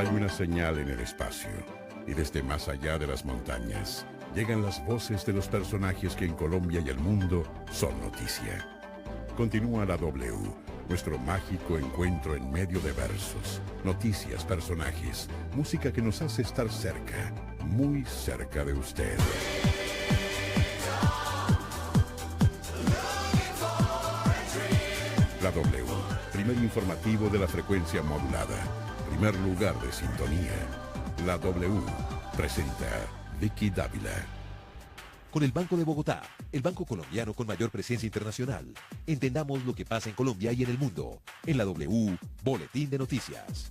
Hay una señal en el espacio, y desde más allá de las montañas, llegan las voces de los personajes que en Colombia y el mundo son noticia. Continúa la W, nuestro mágico encuentro en medio de versos, noticias, personajes, música que nos hace estar cerca, muy cerca de usted. La W, primer informativo de la frecuencia modulada, primer lugar de sintonía. La W presenta Vicky Dávila. Con el Banco de Bogotá, el banco colombiano con mayor presencia internacional. Entendamos lo que pasa en Colombia y en el mundo. En la W, Boletín de Noticias.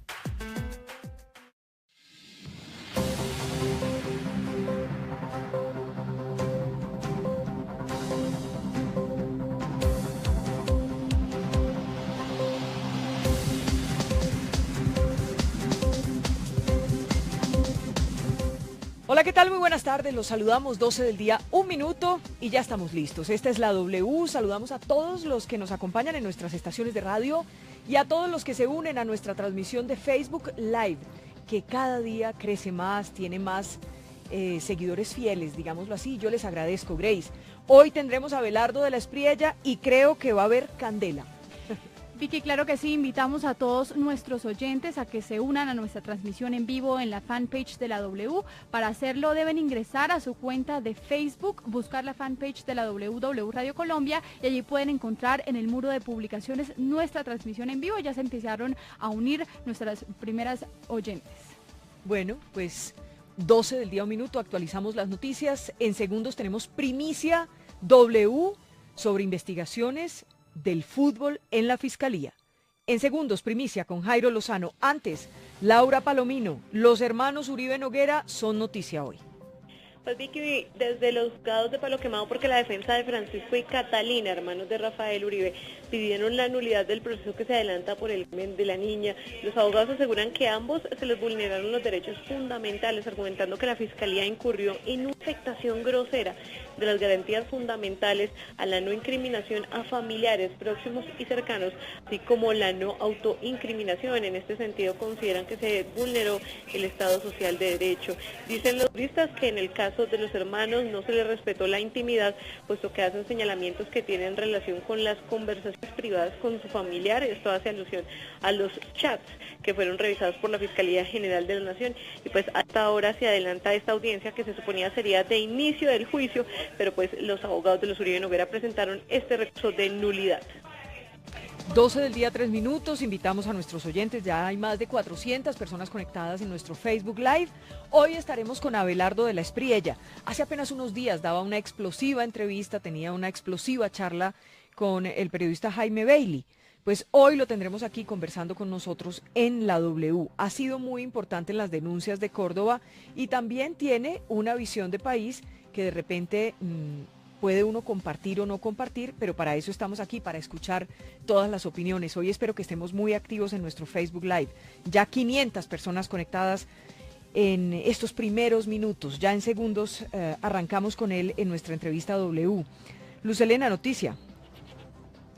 Hola, ¿qué tal? Muy buenas tardes, los saludamos, 12 del día, 1 minuto y ya estamos listos. Esta es la W, saludamos a todos los que nos acompañan en nuestras estaciones de radio y a todos los que se unen a nuestra transmisión de Facebook Live, que cada día crece más, tiene más seguidores fieles, digámoslo así. Yo les agradezco, Grace. Hoy tendremos a Abelardo de la Espriella y creo que va a haber candela. Vicky, claro que sí, invitamos a todos nuestros oyentes a que se unan a nuestra transmisión en vivo en la fanpage de la W. Para hacerlo deben ingresar a su cuenta de Facebook, buscar la fanpage de la W Radio Colombia y allí pueden encontrar en el muro de publicaciones nuestra transmisión en vivo. Ya se empezaron a unir nuestras primeras oyentes. Bueno, pues 12 del día, 1 minuto, actualizamos las noticias. En segundos tenemos primicia W sobre investigaciones del fútbol en la Fiscalía. En segundos, primicia con Jairo Lozano. Antes, Laura Palomino, los hermanos Uribe Noguera son noticia hoy. Pues Vicky, desde los juzgados de Palo Quemado, porque la defensa de Francisco y Catalina, hermanos de Rafael Uribe, pidieron la nulidad del proceso que se adelanta por el crimen de la niña. Los abogados aseguran que ambos se les vulneraron los derechos fundamentales, argumentando que la Fiscalía incurrió en una afectación grosera de las garantías fundamentales a la no incriminación a familiares próximos y cercanos, así como la no autoincriminación. En este sentido, consideran que se vulneró el Estado Social de Derecho. Dicen los juristas que en el caso de los hermanos no se les respetó la intimidad, puesto que hacen señalamientos que tienen relación con las conversaciones privadas con su familiar. Esto hace alusión a los chats que fueron revisados por la Fiscalía General de la Nación. Y pues hasta ahora se adelanta esta audiencia que se suponía sería de inicio del juicio, pero pues los abogados de los Uribe Noguera presentaron este recurso de nulidad. 12 del día, 3 minutos, invitamos a nuestros oyentes, ya hay más de 400 personas conectadas en nuestro Facebook Live. Hoy estaremos con Abelardo de la Espriella. Hace apenas unos días daba una explosiva entrevista, tenía una explosiva charla con el periodista Jaime Bailey. Pues hoy lo tendremos aquí conversando con nosotros en la W. Ha sido muy importante en las denuncias de Córdoba y también tiene una visión de país que de repente puede uno compartir o no compartir, pero para eso estamos aquí, para escuchar todas las opiniones. Hoy espero que estemos muy activos en nuestro Facebook Live. Ya 500 personas conectadas en estos primeros minutos. Ya en segundos arrancamos con él en nuestra entrevista W. Luz Helena, noticia.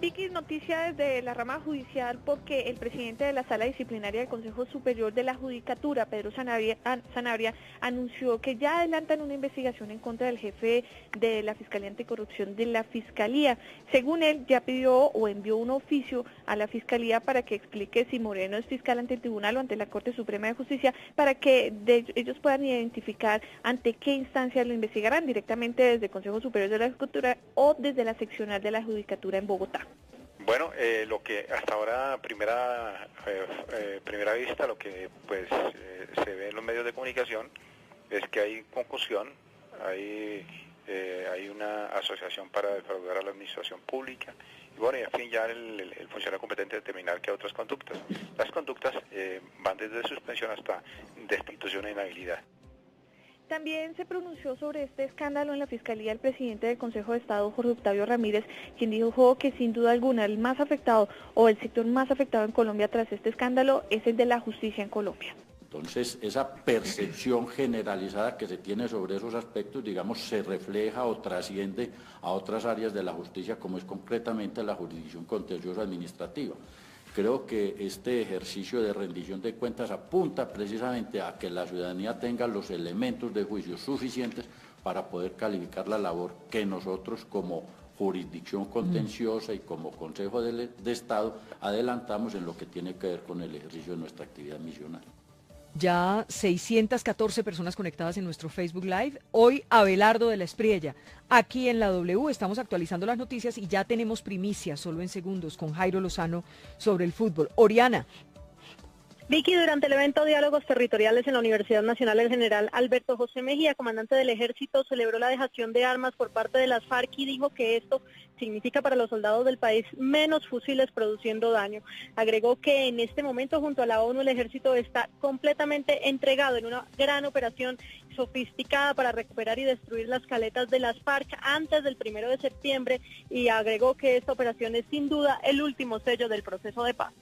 Vicky, noticia desde la rama judicial porque el presidente de la Sala Disciplinaria del Consejo Superior de la Judicatura, Pedro Sanabria, anunció que ya adelantan una investigación en contra del jefe de la Fiscalía Anticorrupción de la Fiscalía. Según él, ya pidió o envió un oficio a la Fiscalía para que explique si Moreno es fiscal ante el Tribunal o ante la Corte Suprema de Justicia, para que ellos puedan identificar ante qué instancia lo investigarán, directamente desde el Consejo Superior de la Judicatura o desde la seccional de la Judicatura en Bogotá. Bueno, lo que hasta ahora, primera vista, lo que pues se ve en los medios de comunicación es que hay concusión, hay una asociación para defraudar a la administración pública y bueno, y en fin, ya el funcionario competente determinar que otras conductas. Las conductas van desde suspensión hasta destitución e inhabilidad. También se pronunció sobre este escándalo en la Fiscalía el presidente del Consejo de Estado, Jorge Octavio Ramírez, quien dijo que sin duda alguna el más afectado o el sector más afectado en Colombia tras este escándalo es el de la justicia en Colombia. Entonces, esa percepción generalizada que se tiene sobre esos aspectos, digamos, se refleja o trasciende a otras áreas de la justicia, como es concretamente la jurisdicción contencioso administrativa. Creo que este ejercicio de rendición de cuentas apunta precisamente a que la ciudadanía tenga los elementos de juicio suficientes para poder calificar la labor que nosotros como jurisdicción contenciosa y como Consejo de Estado adelantamos en lo que tiene que ver con el ejercicio de nuestra actividad misional. Ya 614 personas conectadas en nuestro Facebook Live. Hoy Abelardo de la Espriella. Aquí en la W estamos actualizando las noticias y ya tenemos primicias solo en segundos con Jairo Lozano sobre el fútbol. Oriana. Vicky, durante el evento Diálogos Territoriales en la Universidad Nacional, el general Alberto José Mejía, comandante del Ejército, celebró la dejación de armas por parte de las FARC y dijo que esto significa para los soldados del país menos fusiles produciendo daño. Agregó que en este momento junto a la ONU el Ejército está completamente entregado en una gran operación sofisticada para recuperar y destruir las caletas de las FARC antes del 1 de septiembre y agregó que esta operación es sin duda el último sello del proceso de paz.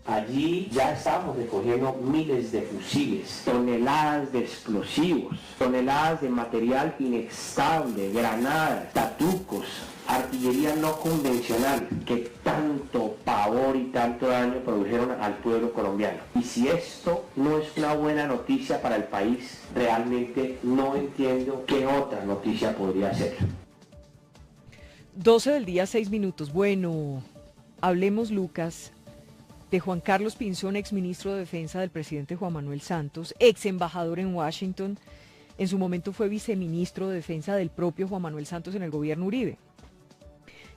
Allí ya estamos recogiendo miles de fusiles, toneladas de explosivos, toneladas de material inestable, granadas, tatucos, artillería no convencional que tanto pavor y tanto daño produjeron al pueblo colombiano. Y si esto no es una buena noticia para el país, realmente no entiendo qué otra noticia podría ser. 12 del día, 6 minutos. Bueno, hablemos, Lucas, de Juan Carlos Pinzón, exministro de Defensa del presidente Juan Manuel Santos, ex embajador en Washington. En su momento fue viceministro de Defensa del propio Juan Manuel Santos en el gobierno Uribe.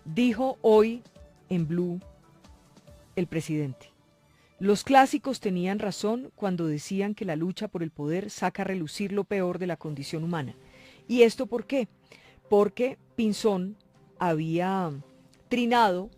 Dijo hoy en Blue el presidente: los clásicos tenían razón cuando decían que la lucha por el poder saca a relucir lo peor de la condición humana. ¿Y esto por qué? Porque Pinzón había trinado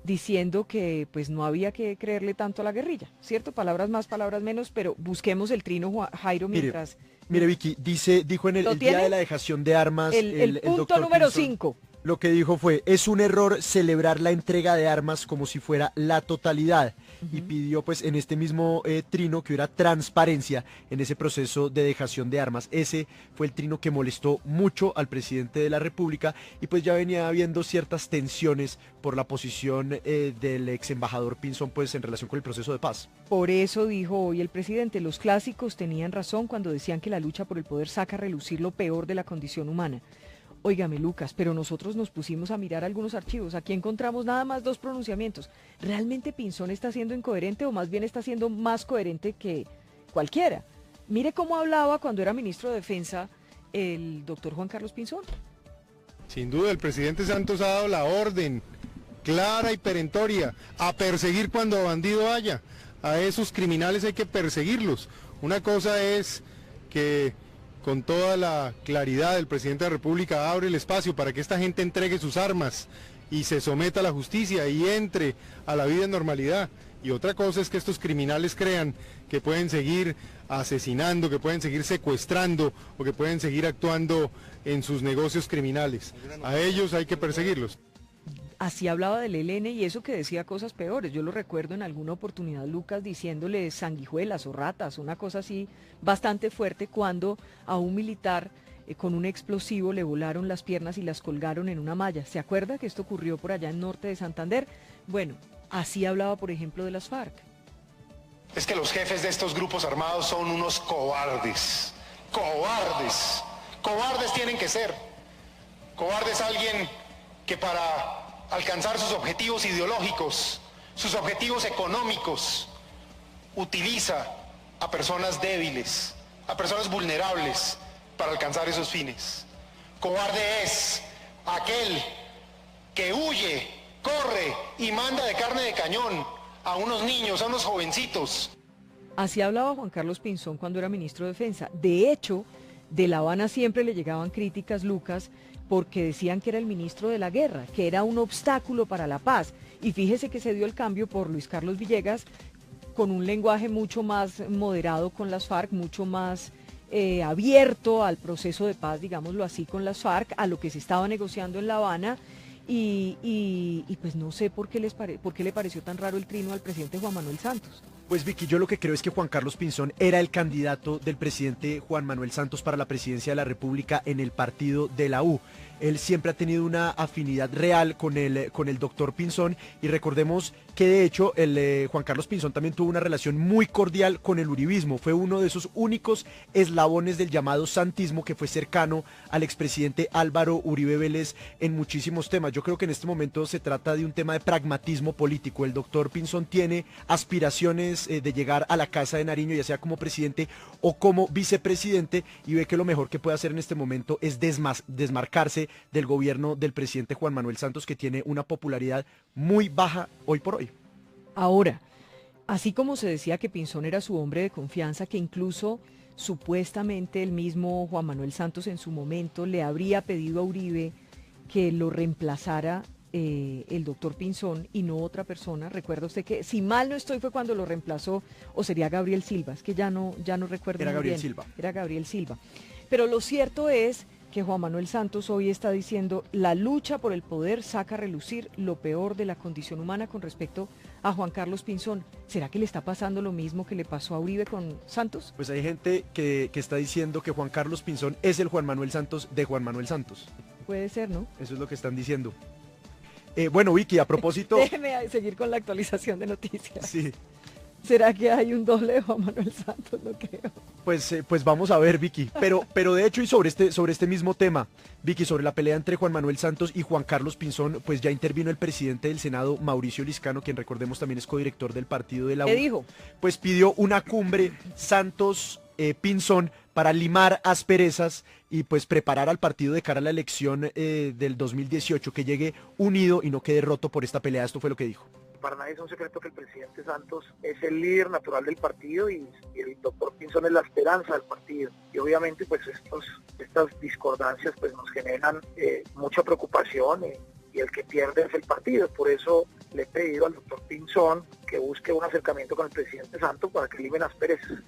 diciendo que pues no había que creerle tanto a la guerrilla, ¿cierto? Palabras más, palabras menos, pero busquemos el trino, Jairo, mientras... Mire, Vicky, dijo en el día de la dejación de armas... El punto número 5. Lo que dijo fue: es un error celebrar la entrega de armas como si fuera la totalidad. Y pidió pues en este mismo trino que hubiera transparencia en ese proceso de dejación de armas. Ese fue el trino que molestó mucho al presidente de la República y pues ya venía habiendo ciertas tensiones por la posición del ex embajador Pinzón pues en relación con el proceso de paz. Por eso dijo hoy el presidente: los clásicos tenían razón cuando decían que la lucha por el poder saca a relucir lo peor de la condición humana. Óigame, Lucas, pero nosotros nos pusimos a mirar algunos archivos. Aquí encontramos nada más 2 pronunciamientos. ¿Realmente Pinzón está siendo incoherente o más bien está siendo más coherente que cualquiera? Mire cómo hablaba cuando era ministro de Defensa el doctor Juan Carlos Pinzón. Sin duda, el presidente Santos ha dado la orden clara y perentoria a perseguir cuando bandido haya. A esos criminales hay que perseguirlos. Una cosa es que con toda la claridad el presidente de la República abre el espacio para que esta gente entregue sus armas y se someta a la justicia y entre a la vida en normalidad. Y otra cosa es que estos criminales crean que pueden seguir asesinando, que pueden seguir secuestrando o que pueden seguir actuando en sus negocios criminales. A ellos hay que perseguirlos. Así hablaba del ELN y eso que decía cosas peores. Yo lo recuerdo en alguna oportunidad, Lucas, diciéndole sanguijuelas o ratas, una cosa así bastante fuerte, cuando a un militar con un explosivo le volaron las piernas y las colgaron en una malla. ¿Se acuerda que esto ocurrió por allá en norte de Santander? Bueno, así hablaba, por ejemplo, de las FARC. Es que los jefes de estos grupos armados son unos cobardes. Cobardes. Cobardes tienen que ser. Cobarde es alguien que para alcanzar sus objetivos ideológicos, sus objetivos económicos, utiliza a personas débiles, a personas vulnerables para alcanzar esos fines. Cobarde es aquel que huye, corre y manda de carne de cañón a unos niños, a unos jovencitos. Así hablaba Juan Carlos Pinzón cuando era ministro de Defensa. De hecho, de La Habana siempre le llegaban críticas, Lucas, porque decían que era el ministro de la guerra, que era un obstáculo para la paz. Y fíjese que se dio el cambio por Luis Carlos Villegas, con un lenguaje mucho más moderado con las FARC, mucho más abierto al proceso de paz, digámoslo así, con las FARC, a lo que se estaba negociando en La Habana, y pues no sé por qué por qué le pareció tan raro el trino al presidente Juan Manuel Santos. Pues Vicky, yo lo que creo es que Juan Carlos Pinzón era el candidato del presidente Juan Manuel Santos para la presidencia de la República en el partido de la U. Él siempre ha tenido una afinidad real con el doctor Pinzón, y recordemos que de hecho Juan Carlos Pinzón también tuvo una relación muy cordial con el uribismo. Fue uno de esos únicos eslabones del llamado santismo que fue cercano al expresidente Álvaro Uribe Vélez en muchísimos temas. Yo creo que en este momento se trata de un tema de pragmatismo político. El doctor Pinzón tiene aspiraciones de llegar a la Casa de Nariño, ya sea como presidente o como vicepresidente, y ve que lo mejor que puede hacer en este momento es desmarcarse del gobierno del presidente Juan Manuel Santos, que tiene una popularidad muy baja hoy por hoy. Ahora, así como se decía que Pinzón era su hombre de confianza, que incluso supuestamente el mismo Juan Manuel Santos en su momento le habría pedido a Uribe que lo reemplazara el doctor Pinzón y no otra persona. Recuerda usted que, si mal no estoy, fue cuando lo reemplazó, o sería Gabriel Silva, es que ya no recuerdo. Era muy Gabriel bien. Silva. Era Gabriel Silva. Pero lo cierto es que Juan Manuel Santos hoy está diciendo: la lucha por el poder saca a relucir lo peor de la condición humana con respecto a Juan Carlos Pinzón. ¿Será que le está pasando lo mismo que le pasó a Uribe con Santos? Pues hay gente que está diciendo que Juan Carlos Pinzón es el Juan Manuel Santos de Juan Manuel Santos. Puede ser, ¿no? Eso es lo que están diciendo. Bueno, Vicky, a propósito... Déjeme seguir con la actualización de noticias. Sí. ¿Será que hay un doble de Juan Manuel Santos? No creo. Pues vamos a ver, Vicky. Pero de hecho, y sobre este mismo tema, Vicky, sobre la pelea entre Juan Manuel Santos y Juan Carlos Pinzón, pues ya intervino el presidente del Senado, Mauricio Liscano, quien recordemos también es codirector del partido de la U. ¿Qué dijo? Pues pidió una cumbre Santos-Pinzón para limar asperezas y pues preparar al partido de cara a la elección del 2018, que llegue unido y no quede roto por esta pelea. Esto fue lo que dijo. Para nadie es un secreto que el presidente Santos es el líder natural del partido y el doctor Pinzón es la esperanza del partido. Y obviamente pues estas discordancias pues nos generan mucha preocupación y el que pierde es el partido. Por eso le he pedido al doctor Pinzón que busque un acercamiento con el presidente Santos para que limen asperezas.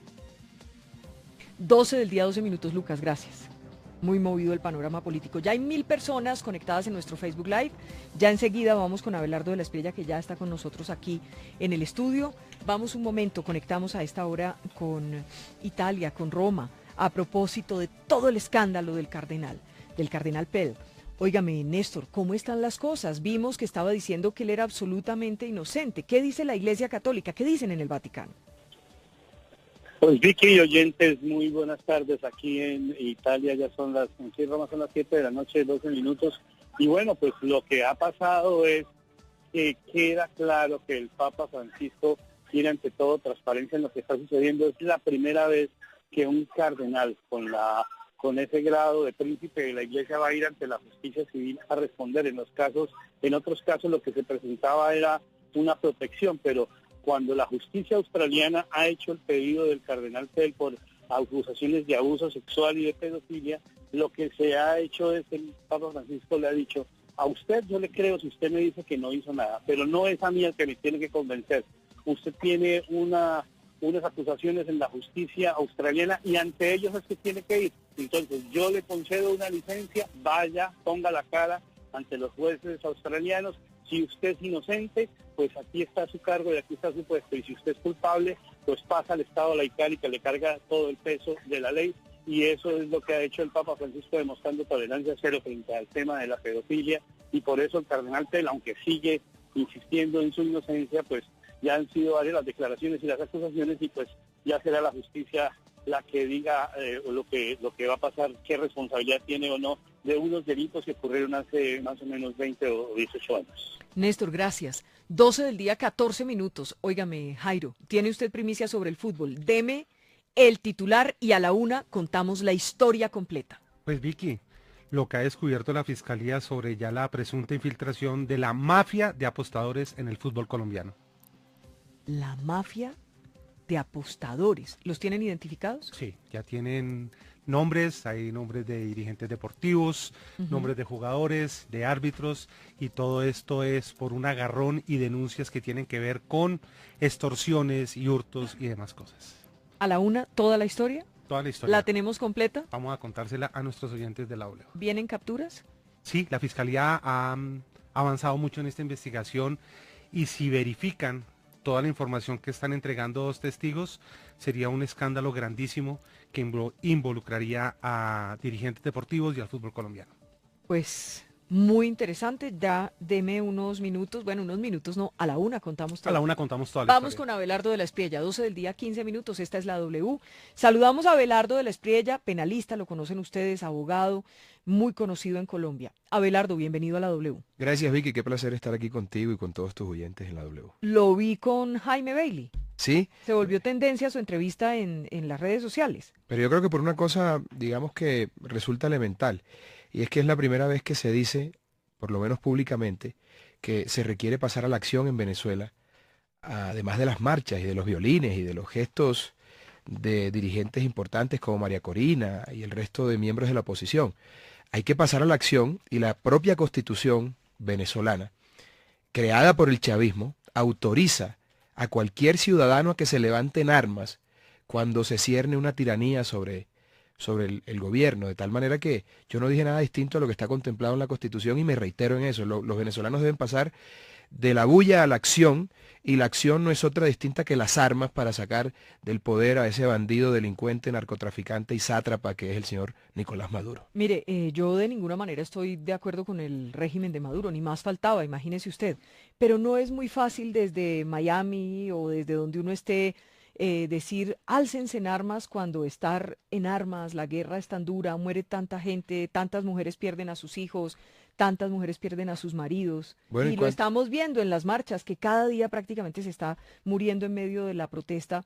12 del día, 12 minutos, Lucas, gracias. Muy movido el panorama político. Ya hay 1000 personas conectadas en nuestro Facebook Live. Ya enseguida vamos con Abelardo de la Espriella, que ya está con nosotros aquí en el estudio. Vamos un momento, conectamos a esta hora con Italia, con Roma, a propósito de todo el escándalo del cardenal Pell. Óigame, Néstor, ¿cómo están las cosas? Vimos que estaba diciendo que él era absolutamente inocente. ¿Qué dice la Iglesia Católica? ¿Qué dicen en el Vaticano? Pues Vicky y oyentes, muy buenas tardes. Aquí en Italia ya son en Roma son las 7 de la noche, 12 minutos. Y bueno, pues lo que ha pasado es que queda claro que el Papa Francisco tiene ante todo transparencia en lo que está sucediendo. Es la primera vez que un cardenal con ese grado de príncipe de la Iglesia va a ir ante la justicia civil a responder. En otros casos lo que se presentaba era una protección, pero cuando la justicia australiana ha hecho el pedido del cardenal Pell por acusaciones de abuso sexual y de pedofilia, lo que se ha hecho es que el Papa Francisco le ha dicho: a usted yo le creo si usted me dice que no hizo nada, pero no es a mí el que me tiene que convencer. Usted tiene unas acusaciones en la justicia australiana y ante ellos es que tiene que ir. Entonces yo le concedo una licencia, vaya, ponga la cara ante los jueces australianos. Si usted es inocente, pues aquí está su cargo y aquí está su puesto. Y si usted es culpable, pues pasa al Estado laical y que le carga todo el peso de la ley. Y eso es lo que ha hecho el Papa Francisco, demostrando tolerancia cero frente al tema de la pedofilia. Y por eso el cardenal Pell, aunque sigue insistiendo en su inocencia, pues ya han sido varias las declaraciones y las acusaciones, y pues ya será la justicia la que diga lo que va a pasar, qué responsabilidad tiene o no de unos delitos que ocurrieron hace más o menos 20 o 18 años. Néstor, gracias. 12 del día, 14 minutos. Óigame, Jairo, tiene usted primicia sobre el fútbol. Deme el titular y a la una contamos la historia completa. Pues Vicky, lo que ha descubierto la Fiscalía sobre ya la presunta infiltración de la mafia de apostadores en el fútbol colombiano. La mafia de apostadores. ¿Los tienen identificados? Sí, ya tienen nombres, hay nombres de dirigentes deportivos, nombres de jugadores, de árbitros, y todo esto es por un agarrón y denuncias que tienen que ver con extorsiones y hurtos y demás cosas. A la una, ¿toda la historia? Toda la historia. ¿La tenemos completa? Vamos a contársela a nuestros oyentes de la W. ¿Vienen capturas? Sí, la Fiscalía ha avanzado mucho en esta investigación y si verifican toda la información que están entregando 2 testigos, sería un escándalo grandísimo que involucraría a dirigentes deportivos y al fútbol colombiano. Pues muy interesante, ya deme unos minutos, bueno, unos minutos no, a la 1 contamos todo. A la 1 contamos toda la Vamos historia. con Abelardo de la Espriella, 12 del día, 15 minutos, esta es la W. Saludamos a Abelardo de la Espriella, penalista, lo conocen ustedes, abogado, muy conocido en Colombia. Abelardo, bienvenido a la W. Gracias, Vicky, qué placer estar aquí contigo y con todos tus oyentes en la W. Lo vi con Jaime Bailey. Sí. Se volvió tendencia su entrevista en las redes sociales. Pero yo creo que por una cosa, digamos que resulta elemental, y es que es la primera vez que se dice, por lo menos públicamente, que se requiere pasar a la acción en Venezuela, además de las marchas y de los violines y de los gestos de dirigentes importantes como María Corina y el resto de miembros de la oposición. Hay que pasar a la acción y la propia Constitución venezolana, creada por el chavismo, autoriza a cualquier ciudadano a que se levante en armas cuando se cierne una tiranía sobre el gobierno, de tal manera que yo no dije nada distinto a lo que está contemplado en la Constitución y me reitero en eso. Los venezolanos deben pasar de la bulla a la acción, y la acción no es otra distinta que las armas para sacar del poder a ese bandido, delincuente, narcotraficante y sátrapa que es el señor Nicolás Maduro. Mire, yo de ninguna manera estoy de acuerdo con el régimen de Maduro, ni más faltaba, imagínese usted, pero no es muy fácil desde Miami o desde donde uno esté decir álcense en armas cuando estar en armas, la guerra es tan dura, muere tanta gente, tantas mujeres pierden a sus hijos, tantas mujeres pierden a sus maridos. Bueno, y lo estamos viendo en las marchas, que cada día prácticamente se está muriendo en medio de la protesta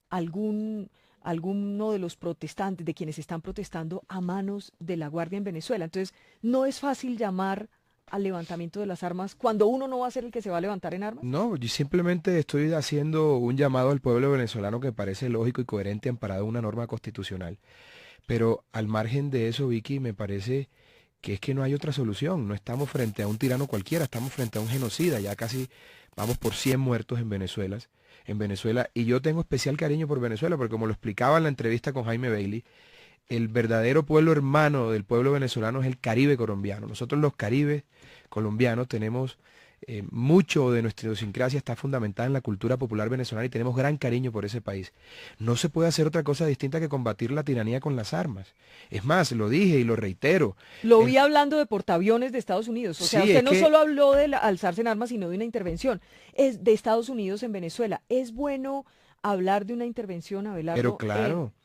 alguno de los protestantes, de quienes están protestando a manos de la Guardia en Venezuela. Entonces, no es fácil llamar al levantamiento de las armas cuando uno no va a ser el que se va a levantar en armas. No, yo simplemente estoy haciendo un llamado al pueblo venezolano que parece lógico y coherente, amparado en una norma constitucional. Pero al margen de eso, Vicky, me parece que es que no hay otra solución. No estamos frente a un tirano cualquiera, estamos frente a un genocida. Ya casi vamos por 100 muertos en Venezuela. Y yo tengo especial cariño por Venezuela, porque como lo explicaba en la entrevista con Jaime Bailey, el verdadero pueblo hermano del pueblo venezolano es el Caribe colombiano. Nosotros los caribes colombianos tenemos mucho de nuestra idiosincrasia está fundamentada en la cultura popular venezolana y tenemos gran cariño por ese país. No se puede hacer otra cosa distinta que combatir la tiranía con las armas. Es más, lo dije y lo reitero. Lo vi hablando de portaaviones de Estados Unidos. O sea, sí, usted no solo habló de alzarse en armas, sino de una intervención. Es de Estados Unidos en Venezuela. ¿Es bueno hablar de una intervención, Abelardo?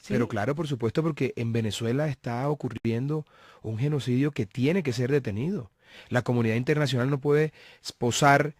Pero claro, por supuesto, porque en Venezuela está ocurriendo un genocidio que tiene que ser detenido. La comunidad internacional no puede posar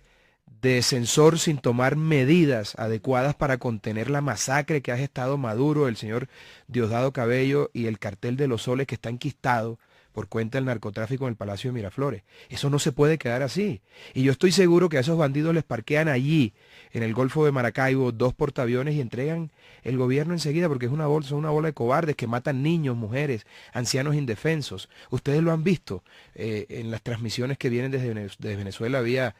de censor sin tomar medidas adecuadas para contener la masacre que ha gestado Maduro, el señor Diosdado Cabello y el cartel de los Soles que está enquistado por cuenta del narcotráfico en el Palacio de Miraflores. Eso no se puede quedar así. Y yo estoy seguro que a esos bandidos les parquean allí, en el Golfo de Maracaibo, 2 portaaviones y entregan el gobierno enseguida, porque son una bola de cobardes que matan niños, mujeres, ancianos indefensos. Ustedes lo han visto en las transmisiones que vienen desde Venezuela vía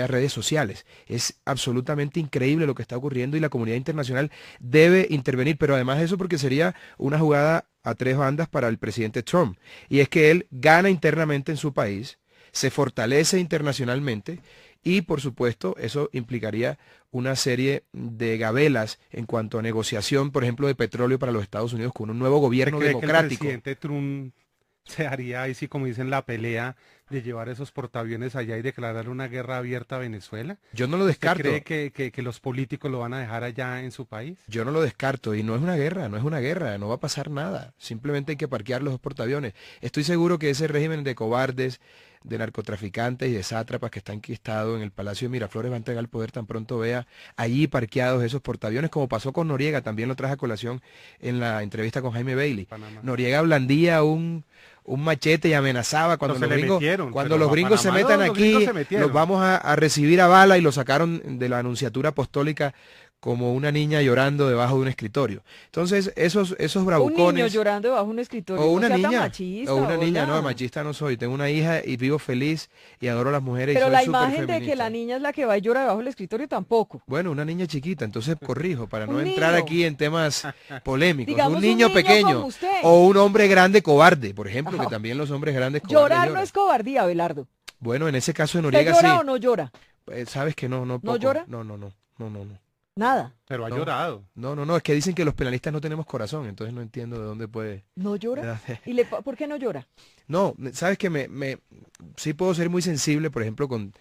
redes sociales. Es absolutamente increíble lo que está ocurriendo y la comunidad internacional debe intervenir, pero además de eso porque sería una jugada a 3 bandas para el presidente Trump, y es que él gana internamente en su país, se fortalece internacionalmente y por supuesto eso implicaría una serie de gabelas en cuanto a negociación, por ejemplo, de petróleo para los Estados Unidos con un nuevo gobierno democrático. Que el presidente Trump se haría ahí, sí, como dicen, la pelea de llevar esos portaaviones allá y declarar una guerra abierta a Venezuela? Yo no lo descarto. ¿Cree que los políticos lo van a dejar allá en su país? Yo no lo descarto y no es una guerra, no va a pasar nada. Simplemente hay que parquear los portaaviones. Estoy seguro que ese régimen de cobardes, de narcotraficantes y de sátrapas que está enquistado en el Palacio de Miraflores va a entregar el poder tan pronto vea allí parqueados esos portaaviones, como pasó con Noriega, también lo traje a colación en la entrevista con Jaime Bailey. Panamá. Noriega blandía un machete y amenazaba cuando los gringos se metan aquí, los vamos a recibir a bala, y lo sacaron de la Anunciatura Apostólica como una niña llorando debajo de un escritorio. Entonces, esos bravucones... Un niño llorando debajo de un escritorio. O una no sea tan niña. Machista, O una niña, hola. no, machista no soy. Tengo una hija y vivo feliz y adoro a las mujeres. Pero y soy la súper imagen de que feminista. la niña es la que va y llora debajo del escritorio tampoco. Bueno, una niña chiquita, entonces corrijo, para no Un entrar niño. aquí en temas polémicos. Digamos, un niño pequeño como usted. o un hombre grande cobarde, por ejemplo, que Ajá. también los hombres grandes cobardes Llorar no lloran. es cobardía, Abelardo. Bueno, en ese caso de ¿Usted Noriega llora sí. o no llora? Sabes que no poco. llora? No. Nada. Pero ha No. llorado. No, es que dicen que los penalistas no tenemos corazón, entonces no entiendo de dónde puede... ¿No llora? ¿Por qué no llora? No, sabes que sí puedo ser muy sensible, por ejemplo, con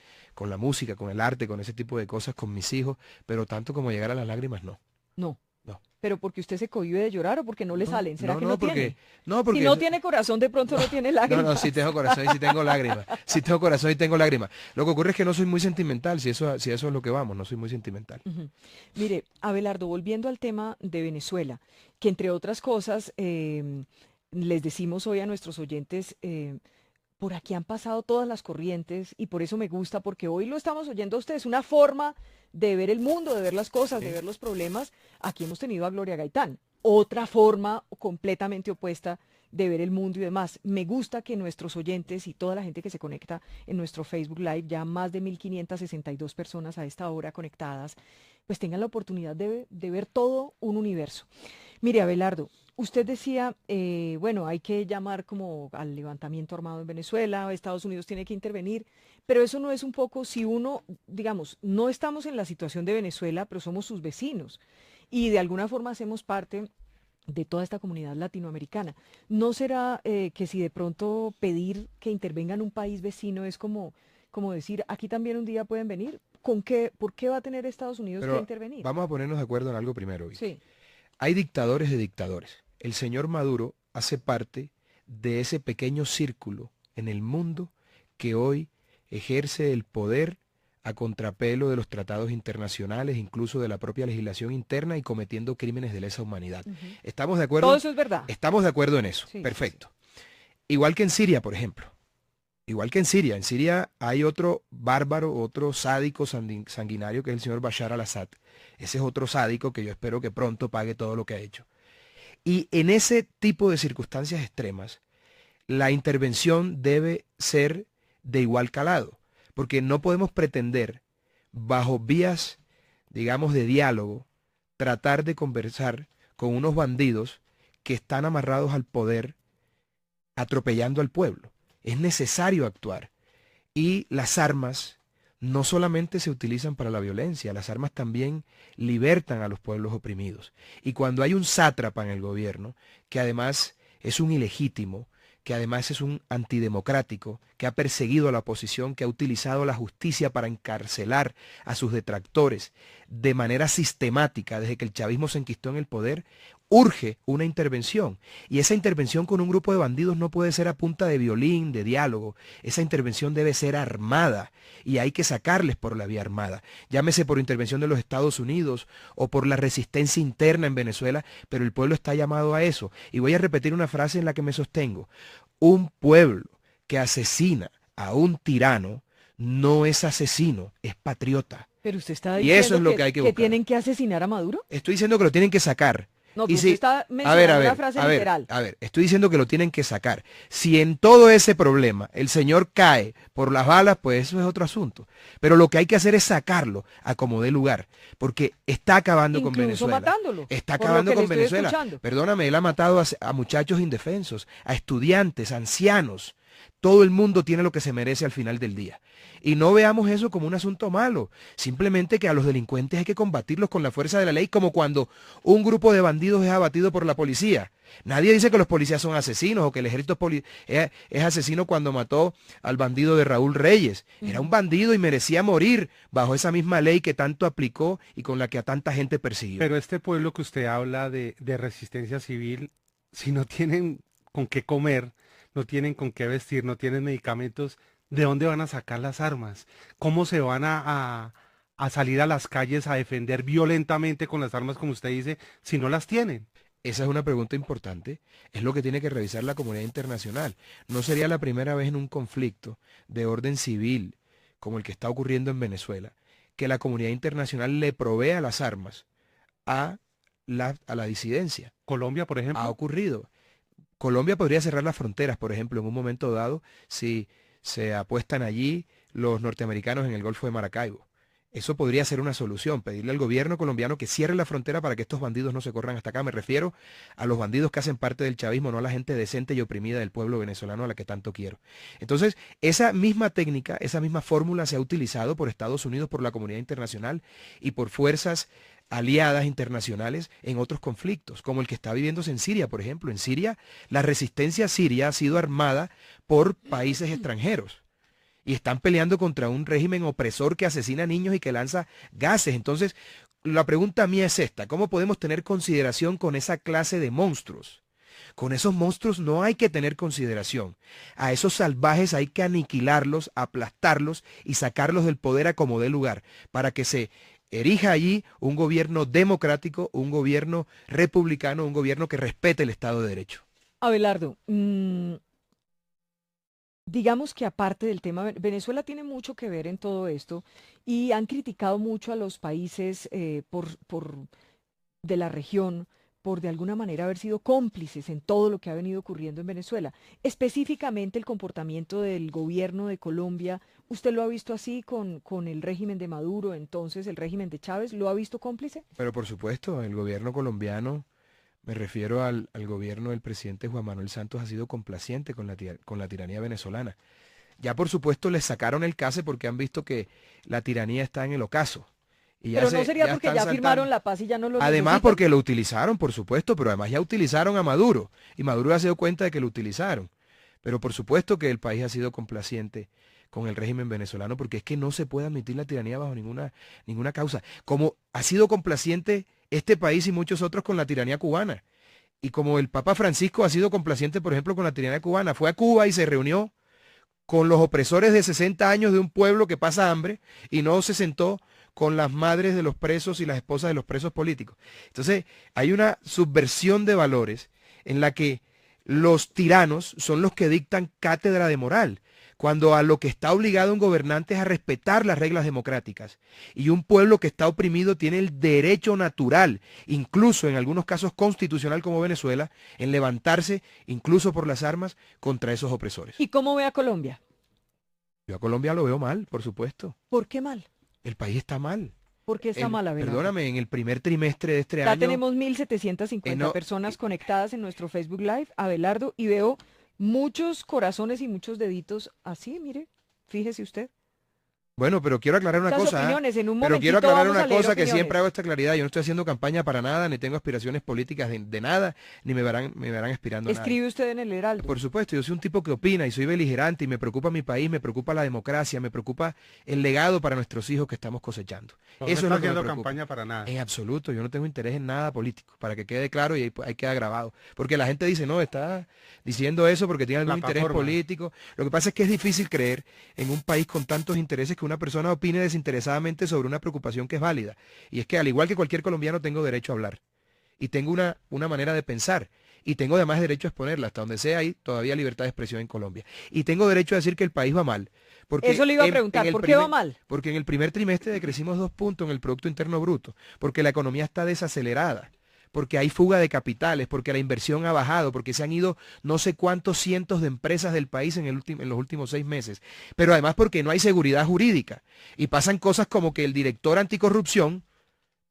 la música, con el arte, con ese tipo de cosas, con mis hijos, pero tanto como llegar a las lágrimas, no. No. No. ¿Pero porque usted se cohíbe de llorar o porque no le salen? ¿Será que no porque, tiene? No, porque... Si no tiene corazón, de pronto no tiene lágrimas. No, sí tengo corazón y sí tengo lágrimas. Sí tengo corazón y tengo lágrimas. Lo que ocurre es que no soy muy sentimental, si eso es lo que vamos, no soy muy sentimental. Ujú. Mire, Abelardo, volviendo al tema de Venezuela, que entre otras cosas les decimos hoy a nuestros oyentes, por aquí han pasado todas las corrientes y por eso me gusta, porque hoy lo estamos oyendo a ustedes, una forma de ver el mundo, de ver las cosas, de ver los problemas. Aquí hemos tenido a Gloria Gaitán, otra forma completamente opuesta de ver el mundo y demás. Me gusta que nuestros oyentes y toda la gente que se conecta en nuestro Facebook Live, ya más de 1.562 personas a esta hora conectadas, pues tengan la oportunidad de ver todo un universo. Mire, Abelardo, usted decía, bueno, hay que llamar como al levantamiento armado en Venezuela, Estados Unidos tiene que intervenir, pero eso no es un poco, si uno, digamos, no estamos en la situación de Venezuela, pero somos sus vecinos y de alguna forma hacemos parte de toda esta comunidad latinoamericana. ¿No será que si de pronto pedir que intervengan un país vecino es como decir, aquí también un día pueden venir? ¿Por qué va a tener Estados Unidos Pero que intervenir? vamos a ponernos de acuerdo en algo primero, Vicky. Sí. Hay dictadores de dictadores. El señor Maduro hace parte de ese pequeño círculo en el mundo que hoy ejerce el poder a contrapelo de los tratados internacionales, incluso de la propia legislación interna y cometiendo crímenes de lesa humanidad. ¿Estamos de acuerdo? Todo eso es verdad. Estamos de acuerdo en eso. Sí, Perfecto. Igual que en Siria, por ejemplo. Igual que en Siria. En Siria hay otro bárbaro, otro sádico sanguinario que es el señor Bashar al-Assad. Ese es otro sádico que yo espero que pronto pague todo lo que ha hecho. Y en ese tipo de circunstancias extremas, la intervención debe ser de igual calado, porque no podemos pretender, bajo vías, digamos, de diálogo, tratar de conversar con unos bandidos que están amarrados al poder, atropellando al pueblo. Es necesario actuar. Y las armas no solamente se utilizan para la violencia, las armas también libertan a los pueblos oprimidos. Y cuando hay un sátrapa en el gobierno, que además es un ilegítimo, que además es un antidemocrático, que ha perseguido a la oposición, que ha utilizado la justicia para encarcelar a sus detractores de manera sistemática desde que el chavismo se enquistó en el poder, urge una intervención. Y esa intervención con un grupo de bandidos no puede ser a punta de violín, de diálogo. Esa intervención debe ser armada y hay que sacarles por la vía armada. Llámese por intervención de los Estados Unidos o por la resistencia interna en Venezuela, pero el pueblo está llamado a eso. Y voy a repetir una frase en la que me sostengo. Un pueblo que asesina a un tirano no es asesino, es patriota. Pero usted está Y diciendo eso es lo que hay que buscar. tienen que asesinar a Maduro. Estoy diciendo que lo tienen que sacar. No, Y pero si- usted está mencionando la frase literal. A ver, estoy diciendo que lo tienen que sacar. Si en todo ese problema el señor cae por las balas, pues eso es otro asunto. Pero lo que hay que hacer es sacarlo a como dé lugar, porque está acabando con Incluso Venezuela. matándolo, Está por lo acabando que le con estoy Venezuela. escuchando. Perdóname, él ha matado a muchachos indefensos, a estudiantes, a ancianos. Todo el mundo tiene lo que se merece al final del día. Y no veamos eso como un asunto malo. Simplemente que a los delincuentes hay que combatirlos con la fuerza de la ley, como cuando un grupo de bandidos es abatido por la policía. Nadie dice que los policías son asesinos o que el ejército es asesino cuando mató al bandido de Raúl Reyes. Era un bandido y merecía morir bajo esa misma ley que tanto aplicó y con la que a tanta gente persiguió. Pero este pueblo que usted habla de resistencia civil, si no tienen con qué comer, no tienen con qué vestir, no tienen medicamentos, ¿de dónde van a sacar las armas? ¿Cómo se van a salir a las calles a defender violentamente con las armas, como usted dice, si no las tienen? Esa es una pregunta importante. Es lo que tiene que revisar la comunidad internacional. No sería la primera vez en un conflicto de orden civil, como el que está ocurriendo en Venezuela, que la comunidad internacional le provea las armas a la disidencia. Colombia, por ejemplo. Ha ocurrido. Colombia podría cerrar las fronteras, por ejemplo, en un momento dado, si se apuestan allí los norteamericanos en el Golfo de Maracaibo. Eso podría ser una solución, pedirle al gobierno colombiano que cierre la frontera para que estos bandidos no se corran hasta acá. Me refiero a los bandidos que hacen parte del chavismo, no a la gente decente y oprimida del pueblo venezolano a la que tanto quiero. Entonces, esa misma técnica, esa misma fórmula se ha utilizado por Estados Unidos, por la comunidad internacional y por fuerzas aliadas internacionales en otros conflictos, como el que está viviéndose en Siria, por ejemplo. En Siria, la resistencia siria ha sido armada por países extranjeros y están peleando contra un régimen opresor que asesina niños y que lanza gases. Entonces, la pregunta mía es esta: ¿cómo podemos tener consideración con esa clase de monstruos? Con esos monstruos no hay que tener consideración. A esos salvajes hay que aniquilarlos, aplastarlos y sacarlos del poder a como dé lugar, para que se erija allí un gobierno democrático, un gobierno republicano, un gobierno que respete el Estado de Derecho. Abelardo, digamos que aparte del tema, Venezuela tiene mucho que ver en todo esto y han criticado mucho a los países de la región por de alguna manera haber sido cómplices en todo lo que ha venido ocurriendo en Venezuela. Específicamente el comportamiento del gobierno de Colombia, ¿usted lo ha visto así con el régimen de Maduro, entonces el régimen de Chávez? ¿Lo ha visto cómplice? Pero por supuesto, el gobierno colombiano, me refiero al gobierno del presidente Juan Manuel Santos, ha sido complaciente con la tiranía venezolana. Ya por supuesto les sacaron el case porque han visto que la tiranía está en el ocaso. Pero no sería porque ya firmaron la paz y ya no lo Además porque lo utilizaron, por supuesto, pero además ya utilizaron a Maduro. Y Maduro ya se dio cuenta de que lo utilizaron. Pero por supuesto que el país ha sido complaciente con el régimen venezolano, porque es que no se puede admitir la tiranía bajo ninguna causa. Como ha sido complaciente este país y muchos otros con la tiranía cubana. Y como el Papa Francisco ha sido complaciente, por ejemplo, con la tiranía cubana. Fue a Cuba y se reunió con los opresores de 60 años de un pueblo que pasa hambre y no se sentó con las madres de los presos y las esposas de los presos políticos. Entonces, hay una subversión de valores en la que los tiranos son los que dictan cátedra de moral, cuando a lo que está obligado un gobernante es a respetar las reglas democráticas. Y un pueblo que está oprimido tiene el derecho natural, incluso en algunos casos constitucional como Venezuela, en levantarse, incluso por las armas, contra esos opresores. ¿Y cómo ve a Colombia? Yo a Colombia lo veo mal, por supuesto. ¿Por qué mal? El país está mal. ¿Por qué está mal, Abelardo? Perdóname, en el primer trimestre de este año... Ya tenemos 1.750 personas conectadas en nuestro Facebook Live, Abelardo, y veo muchos corazones y muchos deditos así, mire, fíjese usted. Bueno, pero quiero aclarar una cosa. Pero quiero aclarar una cosa que siempre hago esta claridad. Yo no estoy haciendo campaña para nada, ni tengo aspiraciones políticas de nada, ni me verán aspirando a nada. ¿Escribe usted en el Heraldo? Por supuesto, yo soy un tipo que opina y soy beligerante y me preocupa mi país, me preocupa la democracia, me preocupa el legado para nuestros hijos que estamos cosechando. No, eso no es lo que me haciendo preocupa. campaña para nada. En absoluto, yo no tengo interés en nada político, para que quede claro y ahí queda grabado. Porque la gente dice, no, está diciendo eso porque tiene algún interés político. Lo que pasa es que es difícil creer en un país con tantos intereses que una persona opine desinteresadamente sobre una preocupación que es válida. Y es que al igual que cualquier colombiano tengo derecho a hablar. Y tengo una manera de pensar. Y tengo además derecho a exponerla. Hasta donde sea hay todavía libertad de expresión en Colombia. Y tengo derecho a decir que el país va mal. Porque eso le iba a preguntar, ¿por qué va mal? Porque en el primer trimestre decrecimos 2 puntos en el Producto Interno Bruto. Porque la economía está desacelerada. Porque hay fuga de capitales, porque la inversión ha bajado, porque se han ido no sé cuántos cientos de empresas del país en los últimos 6 meses. Pero además porque no hay seguridad jurídica. Y pasan cosas como que el director anticorrupción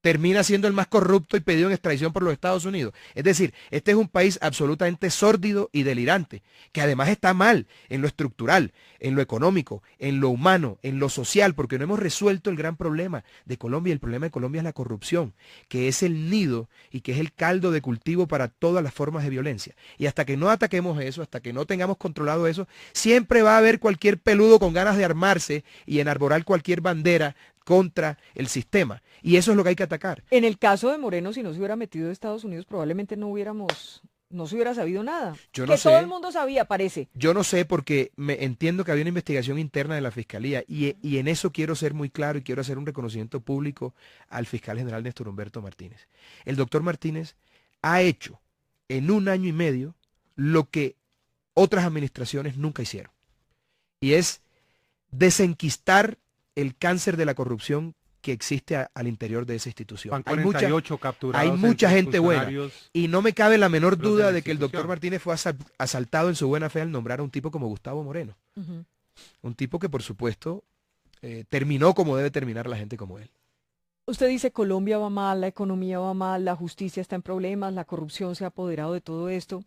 termina siendo el más corrupto y pedido en extradición por los Estados Unidos. Es decir, este es un país absolutamente sórdido y delirante, que además está mal en lo estructural, en lo económico, en lo humano, en lo social, porque no hemos resuelto el gran problema de Colombia. El problema de Colombia es la corrupción, que es el nido y que es el caldo de cultivo para todas las formas de violencia. Y hasta que no ataquemos eso, hasta que no tengamos controlado eso, siempre va a haber cualquier peludo con ganas de armarse y enarborar cualquier bandera contra el sistema. Y eso es lo que hay que atacar. En el caso de Moreno, si no se hubiera metido de Estados Unidos, probablemente no se hubiera sabido nada. Yo no sé. Todo el mundo sabía, parece. Yo no sé porque entiendo que había una investigación interna de la Fiscalía y en eso quiero ser muy claro y quiero hacer un reconocimiento público al fiscal general Néstor Humberto Martínez. El doctor Martínez ha hecho en 1 año y medio lo que otras administraciones nunca hicieron. Y es desenquistar el cáncer de la corrupción que existe al interior de esa institución. Van Hay 48 mucha, capturados hay mucha entre gente buena. funcionarios Y no me cabe la menor de duda la de que el doctor institución. Martínez fue asaltado en su buena fe al nombrar a un tipo como Gustavo Moreno. Ujú. Un tipo que, por supuesto, terminó como debe terminar la gente como él. Usted dice Colombia va mal, la economía va mal, la justicia está en problemas, la corrupción se ha apoderado de todo esto,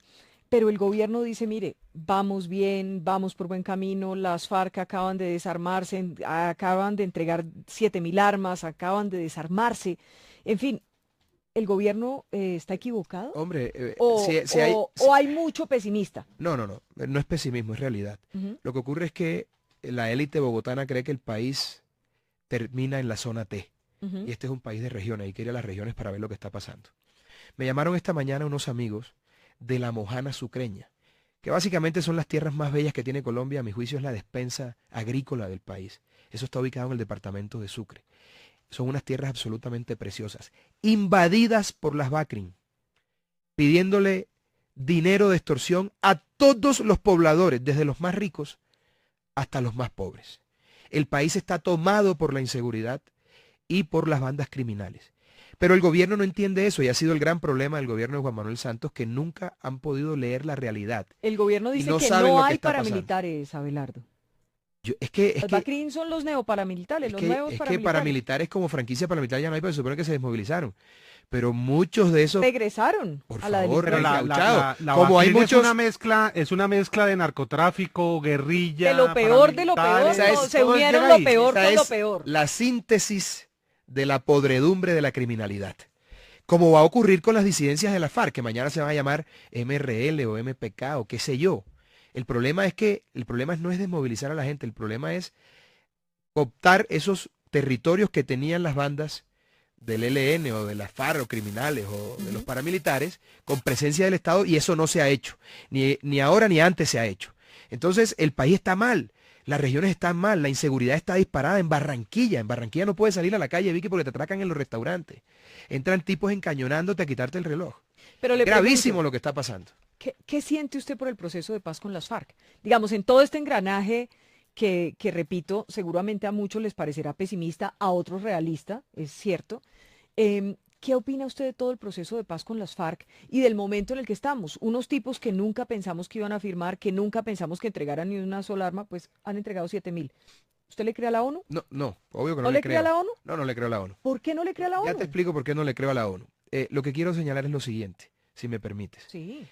pero el gobierno dice, mire, vamos bien, vamos por buen camino, las FARC acaban de desarmarse, acaban de entregar 7.000 armas, acaban de desarmarse, en fin, ¿el gobierno está equivocado? Hombre, ¿O hay mucho pesimista? No es pesimismo, es realidad. Ujú. Lo que ocurre es que la élite bogotana cree que el país termina en la zona T. Ujú. Y este es un país de regiones, hay que ir a las regiones para ver lo que está pasando. Me llamaron esta mañana unos amigos de la Mojana Sucreña, que básicamente son las tierras más bellas que tiene Colombia. A mi juicio es la despensa agrícola del país. Eso está ubicado en el departamento de Sucre. Son unas tierras absolutamente preciosas, invadidas por las BACRIM, pidiéndole dinero de extorsión a todos los pobladores, desde los más ricos hasta los más pobres. El país está tomado por la inseguridad y por las bandas criminales. Pero el gobierno no entiende eso y ha sido el gran problema del gobierno de Juan Manuel Santos, que nunca han podido leer la realidad. El gobierno Y dice no que saben lo no que hay está pasando. paramilitares, Abelardo. Es Los BACRIM son los neoparamilitares, los nuevos que paramilitares. paramilitares como franquicia paramilitar ya no hay, pero se supone que se desmovilizaron. Pero muchos de esos... Regresaron Por a la favor, delincuencia. la como hay Bacril muchos... es una mezcla de narcotráfico, guerrilla, De lo peor, de lo peor, paramilitares. no, se unieron lo peor Esa con lo es peor. la síntesis de la podredumbre de la criminalidad. Como va a ocurrir con las disidencias de la FARC, que mañana se van a llamar MRL o MPK o qué sé yo. El problema no es desmovilizar a la gente, el problema es optar esos territorios que tenían las bandas del ELN o de las FARC o criminales o de los paramilitares con presencia del Estado, y eso no se ha hecho, ni ahora ni antes se ha hecho. Entonces el país está mal, las regiones están mal, la inseguridad está disparada. En Barranquilla no puedes salir a la calle, Vicky, porque te atracan en los restaurantes. Entran tipos encañonándote a quitarte el reloj. Pero le Gravísimo pregunto, lo que está pasando. ¿Qué siente usted por el proceso de paz con las FARC? Digamos, en todo este engranaje que repito, seguramente a muchos les parecerá pesimista, a otros realista, es cierto. ¿Qué opina usted de todo el proceso de paz con las FARC y del momento en el que estamos? Unos tipos que nunca pensamos que iban a firmar, que nunca pensamos que entregaran ni una sola arma, pues han entregado 7.000. ¿Usted le cree a la ONU? No, obvio que ¿No le cree a la ONU? No le creo a la ONU. ¿Por qué no le cree a la ONU? Ya te explico por qué no le creo a la ONU. Lo que quiero señalar es lo siguiente, si me permites. Sí.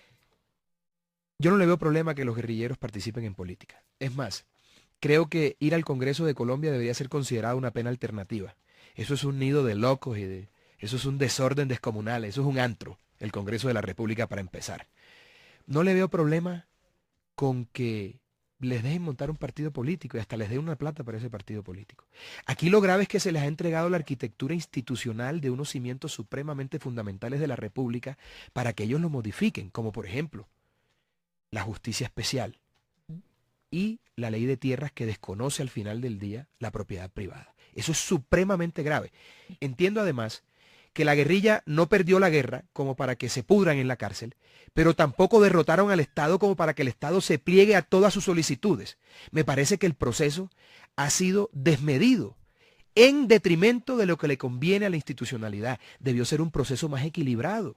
Yo no le veo problema que los guerrilleros participen en política. Es más, creo que ir al Congreso de Colombia debería ser considerada una pena alternativa. Eso es un nido de locos eso es un desorden descomunal, eso es un antro, el Congreso de la República para empezar. No le veo problema con que les dejen montar un partido político y hasta les den una plata para ese partido político. Aquí lo grave es que se les ha entregado la arquitectura institucional de unos cimientos supremamente fundamentales de la República para que ellos lo modifiquen, como por ejemplo la justicia especial y la ley de tierras que desconoce al final del día la propiedad privada. Eso es supremamente grave. Entiendo además que la guerrilla no perdió la guerra como para que se pudran en la cárcel, pero tampoco derrotaron al Estado como para que el Estado se pliegue a todas sus solicitudes. Me parece que el proceso ha sido desmedido en detrimento de lo que le conviene a la institucionalidad. Debió ser un proceso más equilibrado.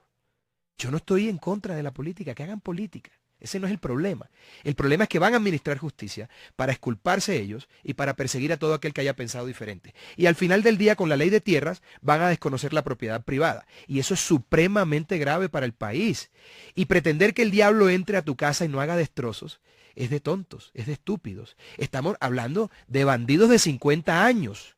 Yo no estoy en contra de la política, que hagan política. Ese no es el problema. El problema es que van a administrar justicia para exculparse ellos y para perseguir a todo aquel que haya pensado diferente. Y al final del día, con la ley de tierras, van a desconocer la propiedad privada. Y eso es supremamente grave para el país. Y pretender que el diablo entre a tu casa y no haga destrozos es de tontos, es de estúpidos. Estamos hablando de bandidos de 50 años.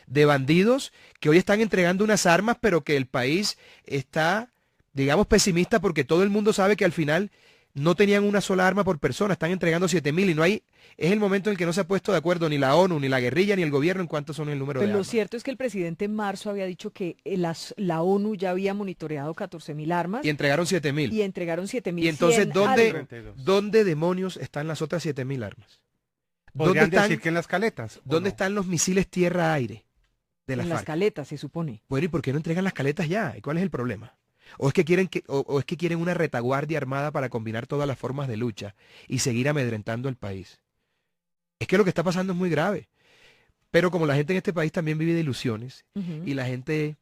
De bandidos que hoy están entregando unas armas, pero que el país está, digamos, pesimista porque todo el mundo sabe que al final no tenían una sola arma por persona, están entregando 7.000 y no hay, es el momento en el que no se ha puesto de acuerdo ni la ONU, ni la guerrilla, ni el gobierno en cuánto son el número Pero de lo armas. cierto es que el presidente en marzo había dicho que la ONU ya había monitoreado 14.000 armas. Y entregaron 7.000. Y entregaron 7.100. Y entonces, ¿dónde demonios están las otras 7.000 armas? Podrían decir que en las caletas. ¿Dónde están los misiles tierra-aire de la En FARC? las caletas, se supone. Bueno, ¿y por qué no entregan las caletas ya? ¿Y cuál es el problema? ¿O es que quieren una retaguardia armada para combinar todas las formas de lucha y seguir amedrentando al país? Es que lo que está pasando es muy grave. Pero como la gente en este país también vive de ilusiones y la gente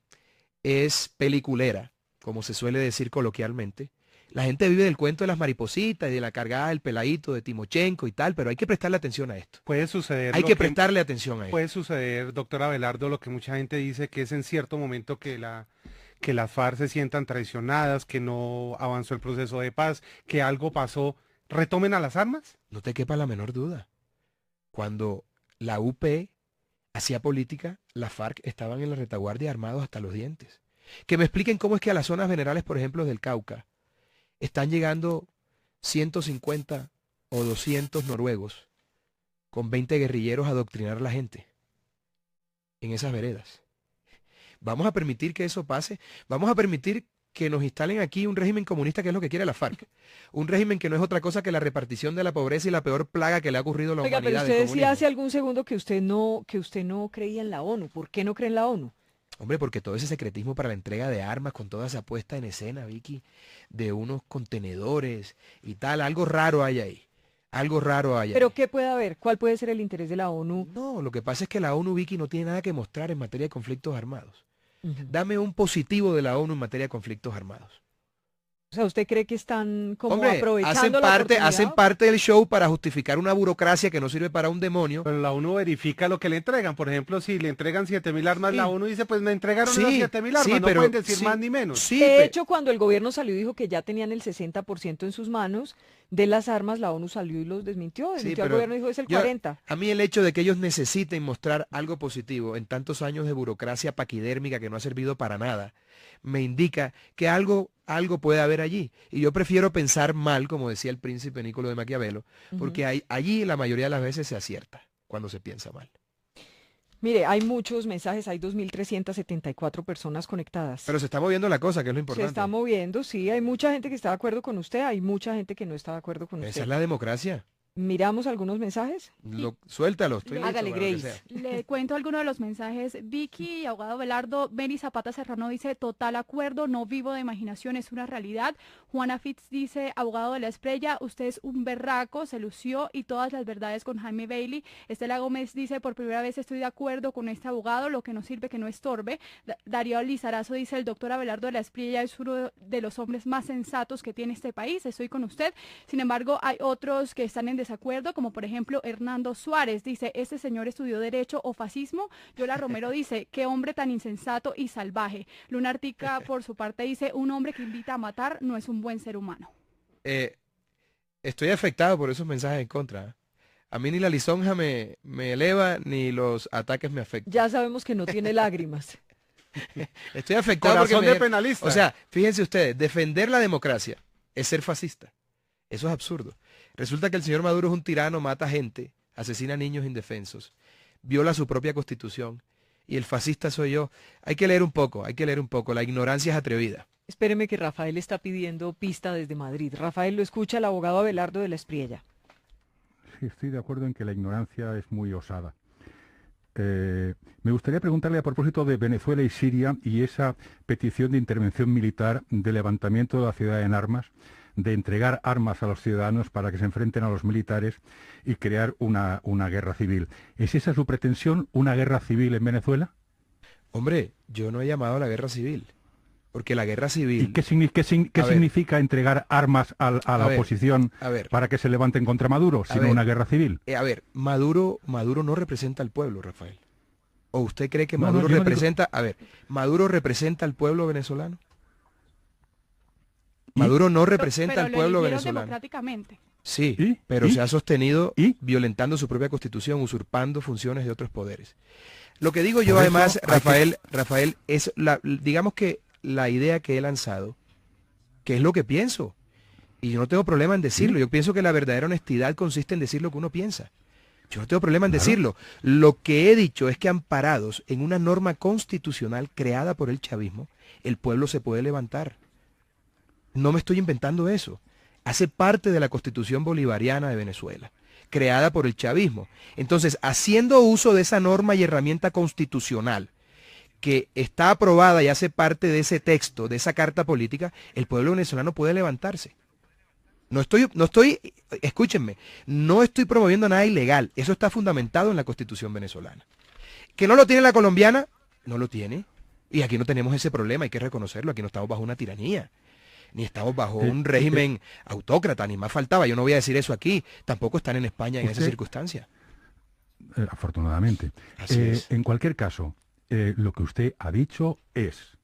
es peliculera, como se suele decir coloquialmente, la gente vive del cuento de las maripositas y de la cargada del peladito de Timochenko y tal, pero hay que prestarle atención a esto. Puede suceder. Hay que prestarle atención a esto. Puede suceder, doctor Abelardo, lo que mucha gente dice, que es en cierto momento que las FARC se sientan traicionadas, que no avanzó el proceso de paz, que algo pasó. ¿Retomen a las armas? No te quepa la menor duda. Cuando la UP hacía política, las FARC estaban en la retaguardia armados hasta los dientes. Que me expliquen cómo es que a las zonas generales, por ejemplo, del Cauca, están llegando 150 o 200 noruegos con 20 guerrilleros a adoctrinar a la gente en esas veredas. ¿Vamos a permitir que eso pase? ¿Vamos a permitir que nos instalen aquí un régimen comunista, que es lo que quiere la FARC? Un régimen que no es otra cosa que la repartición de la pobreza y la peor plaga que le ha ocurrido a la humanidad. Pero usted decía hace algún segundo que usted no creía en la ONU. ¿Por qué no cree en la ONU? Hombre, porque todo ese secretismo para la entrega de armas, con toda esa puesta en escena, Vicky, de unos contenedores y tal, algo raro hay ahí. Algo raro hay ahí. ¿Pero qué puede haber? ¿Cuál puede ser el interés de la ONU? No, lo que pasa es que la ONU, Vicky, no tiene nada que mostrar en materia de conflictos armados. Dame un positivo de la ONU en materia de conflictos armados. O sea, ¿usted cree que están como Hombre, aprovechando la oportunidad? hacen parte del show para justificar una burocracia que no sirve para un demonio. Pero la ONU verifica lo que le entregan. Por ejemplo, si le entregan 7.000 armas, la ONU dice, pues me entregaron las 7.000 armas, no pueden decir más ni menos. De hecho, cuando el gobierno salió y dijo que ya tenían el 60% en sus manos de las armas, la ONU salió y los desmintió. Desmintió al gobierno y dijo es el 40%. A mí el hecho de que ellos necesiten mostrar algo positivo en tantos años de burocracia paquidérmica que no ha servido para nada, me indica que algo puede haber allí. Y yo prefiero pensar mal, como decía el príncipe Niccolò de Maquiavelo, porque allí la mayoría de las veces se acierta cuando se piensa mal. Mire, hay muchos mensajes, hay 2.374 personas conectadas. Pero se está moviendo la cosa, que es lo importante. Se está moviendo, sí, hay mucha gente que está de acuerdo con usted, hay mucha gente que no está de acuerdo con usted. Esa es la democracia. ¿Miramos algunos mensajes? Suéltalos. Hágale, Grace. Le cuento algunos de los mensajes. Vicky, abogado Abelardo, Benny Zapata Serrano dice, total acuerdo, no vivo de imaginación, es una realidad. Juana Fitz dice, abogado de la Espriella, usted es un berraco, se lució y todas las verdades con Jaime Bailey. Estela Gómez dice, por primera vez estoy de acuerdo con este abogado, lo que no sirve que no estorbe. Darío Lizarazo dice, el doctor Abelardo de la Espriella es uno de los hombres más sensatos que tiene este país, estoy con usted. Sin embargo, hay otros que están en desacuerdo, como por ejemplo Hernando Suárez, dice, este señor estudió Derecho o Fascismo. Yola Romero dice, qué hombre tan insensato y salvaje. Luna Artica, por su parte, dice, un hombre que invita a matar no es un buen ser humano. Estoy afectado por esos mensajes en contra. A mí ni la lisonja me eleva, ni los ataques me afectan. Ya sabemos que no tiene lágrimas. Estoy afectado Corazón porque de penalista. O sea, fíjense ustedes, defender la democracia es ser fascista. Eso es absurdo. Resulta que el señor Maduro es un tirano, mata gente, asesina niños indefensos, viola su propia constitución, y el fascista soy yo. Hay que leer un poco, la ignorancia es atrevida. Espéreme que Rafael está pidiendo pista desde Madrid. Rafael, lo escucha el abogado Abelardo de la Espriella. Sí, estoy de acuerdo en que la ignorancia es muy osada. Me gustaría preguntarle a propósito de Venezuela y Siria y esa petición de intervención militar, de levantamiento de la ciudad en armas, de entregar armas a los ciudadanos para que se enfrenten a los militares y crear una guerra civil. ¿Es esa su pretensión, una guerra civil en Venezuela? Hombre, yo no he llamado a la guerra civil, porque la guerra civil... ¿Y qué significa entregar armas a la oposición para que se levanten contra Maduro, sino una guerra civil? Maduro no representa al pueblo, Rafael. ¿O usted cree que Maduro representa... ¿Maduro representa al pueblo venezolano? Maduro no representa al pueblo venezolano. Democráticamente. Sí, pero se ha sostenido violentando su propia constitución, usurpando funciones de otros poderes. Lo que digo yo además, Rafael, es digamos que la idea que he lanzado, que es lo que pienso, y yo no tengo problema en decirlo. Yo pienso que la verdadera honestidad consiste en decir lo que uno piensa. Yo no tengo problema en decirlo. Lo que he dicho es que amparados en una norma constitucional creada por el chavismo, el pueblo se puede levantar. No me estoy inventando eso. Hace parte de la Constitución Bolivariana de Venezuela, creada por el chavismo. Entonces, haciendo uso de esa norma y herramienta constitucional que está aprobada y hace parte de ese texto, de esa carta política, el pueblo venezolano puede levantarse. Escúchenme, no estoy promoviendo nada ilegal. Eso está fundamentado en la Constitución venezolana. ¿Que no lo tiene la colombiana? No lo tiene. Y aquí no tenemos ese problema, hay que reconocerlo. Aquí no estamos bajo una tiranía, ni estamos bajo un régimen autócrata, ni más faltaba. Yo no voy a decir eso aquí. Tampoco están en España en esa circunstancia. Afortunadamente. En cualquier caso, lo que usted ha dicho es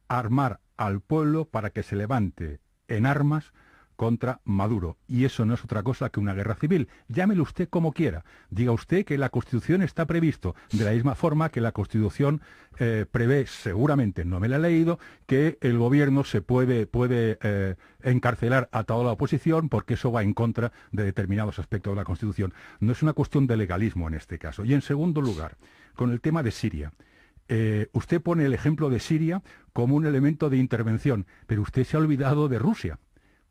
armar al pueblo para que se levante en armas contra Maduro. Y eso no es otra cosa que una guerra civil. Llámelo usted como quiera. Diga usted que la Constitución está previsto de la misma forma que la Constitución prevé, seguramente, no me la he leído, que el gobierno se puede encarcelar a toda la oposición porque eso va en contra de determinados aspectos de la Constitución. No es una cuestión de legalismo en este caso. Y en segundo lugar, con el tema de Siria. Usted pone el ejemplo de Siria como un elemento de intervención, pero usted se ha olvidado de Rusia.